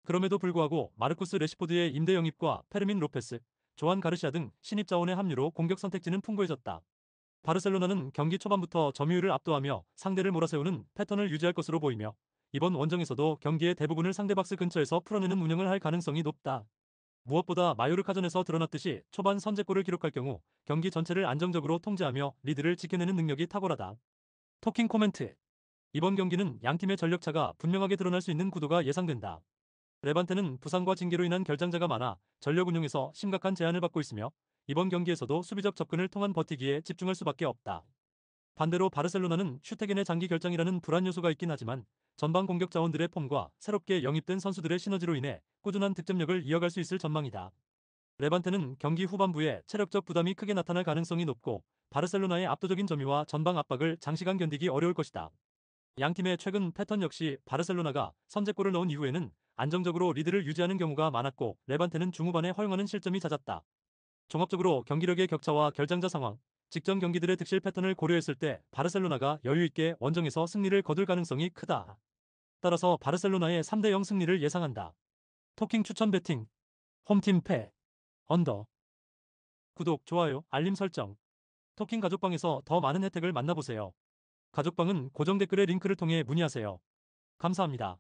그럼에도 불구하고 마르쿠스 레시포드의 임대 영입과 페르민 로페스, 조한 가르시아 등 신입 자원의 합류로 공격 선택지는 풍부해졌다. 바르셀로나는 경기 초반부터 점유율을 압도하며 상대를 몰아세우는 패턴을 유지할 것으로 보이며 이번 원정에서도 경기의 대부분을 상대 박스 근처에서 풀어내는 운영을 할 가능성이 높다. 무엇보다 마요르카전에서 드러났듯이 초반 선제골을 기록할 경우 경기 전체를 안정적으로 통제하며 리드를 지켜내는 능력이 탁월하다. 토킹 코멘트. 이번 경기는 양팀의 전력차가 분명하게 드러날 수 있는 구도가 예상된다. 레반테는 부상과 징계로 인한 결장자가 많아 전력 운용에서 심각한 제한을 받고 있으며 이번 경기에서도 수비적 접근을 통한 버티기에 집중할 수밖에 없다. 반대로 바르셀로나는 슈테겐의 장기 결장이라는 불안 요소가 있긴 하지만 전방 공격 자원들의 폼과 새롭게 영입된 선수들의 시너지로 인해 꾸준한 득점력을 이어갈 수 있을 전망이다. 레반테는 경기 후반부에 체력적 부담이 크게 나타날 가능성이 높고 바르셀로나의 압도적인 점유와 전방 압박을 장시간 견디기 어려울 것이다. 양팀의 최근 패턴 역시 바르셀로나가 선제골을 넣은 이후에는 안정적으로 리드를 유지하는 경우가 많았고 레반테는 중후반에 허용하는 실점이 잦았다. 종합적으로 경기력의 격차와 결장자 상황, 직전 경기들의 득실 패턴을 고려했을 때 바르셀로나가 여유있게 원정에서 승리를 거둘 가능성이 크다. 따라서 바르셀로나의 3대0 승리를 예상한다. 토킹 추천 배팅, 홈팀 패, 언더. 구독, 좋아요, 알림 설정. 토킹 가족방에서 더 많은 혜택을 만나보세요. 가족방은 고정 댓글의 링크를 통해 문의하세요. 감사합니다.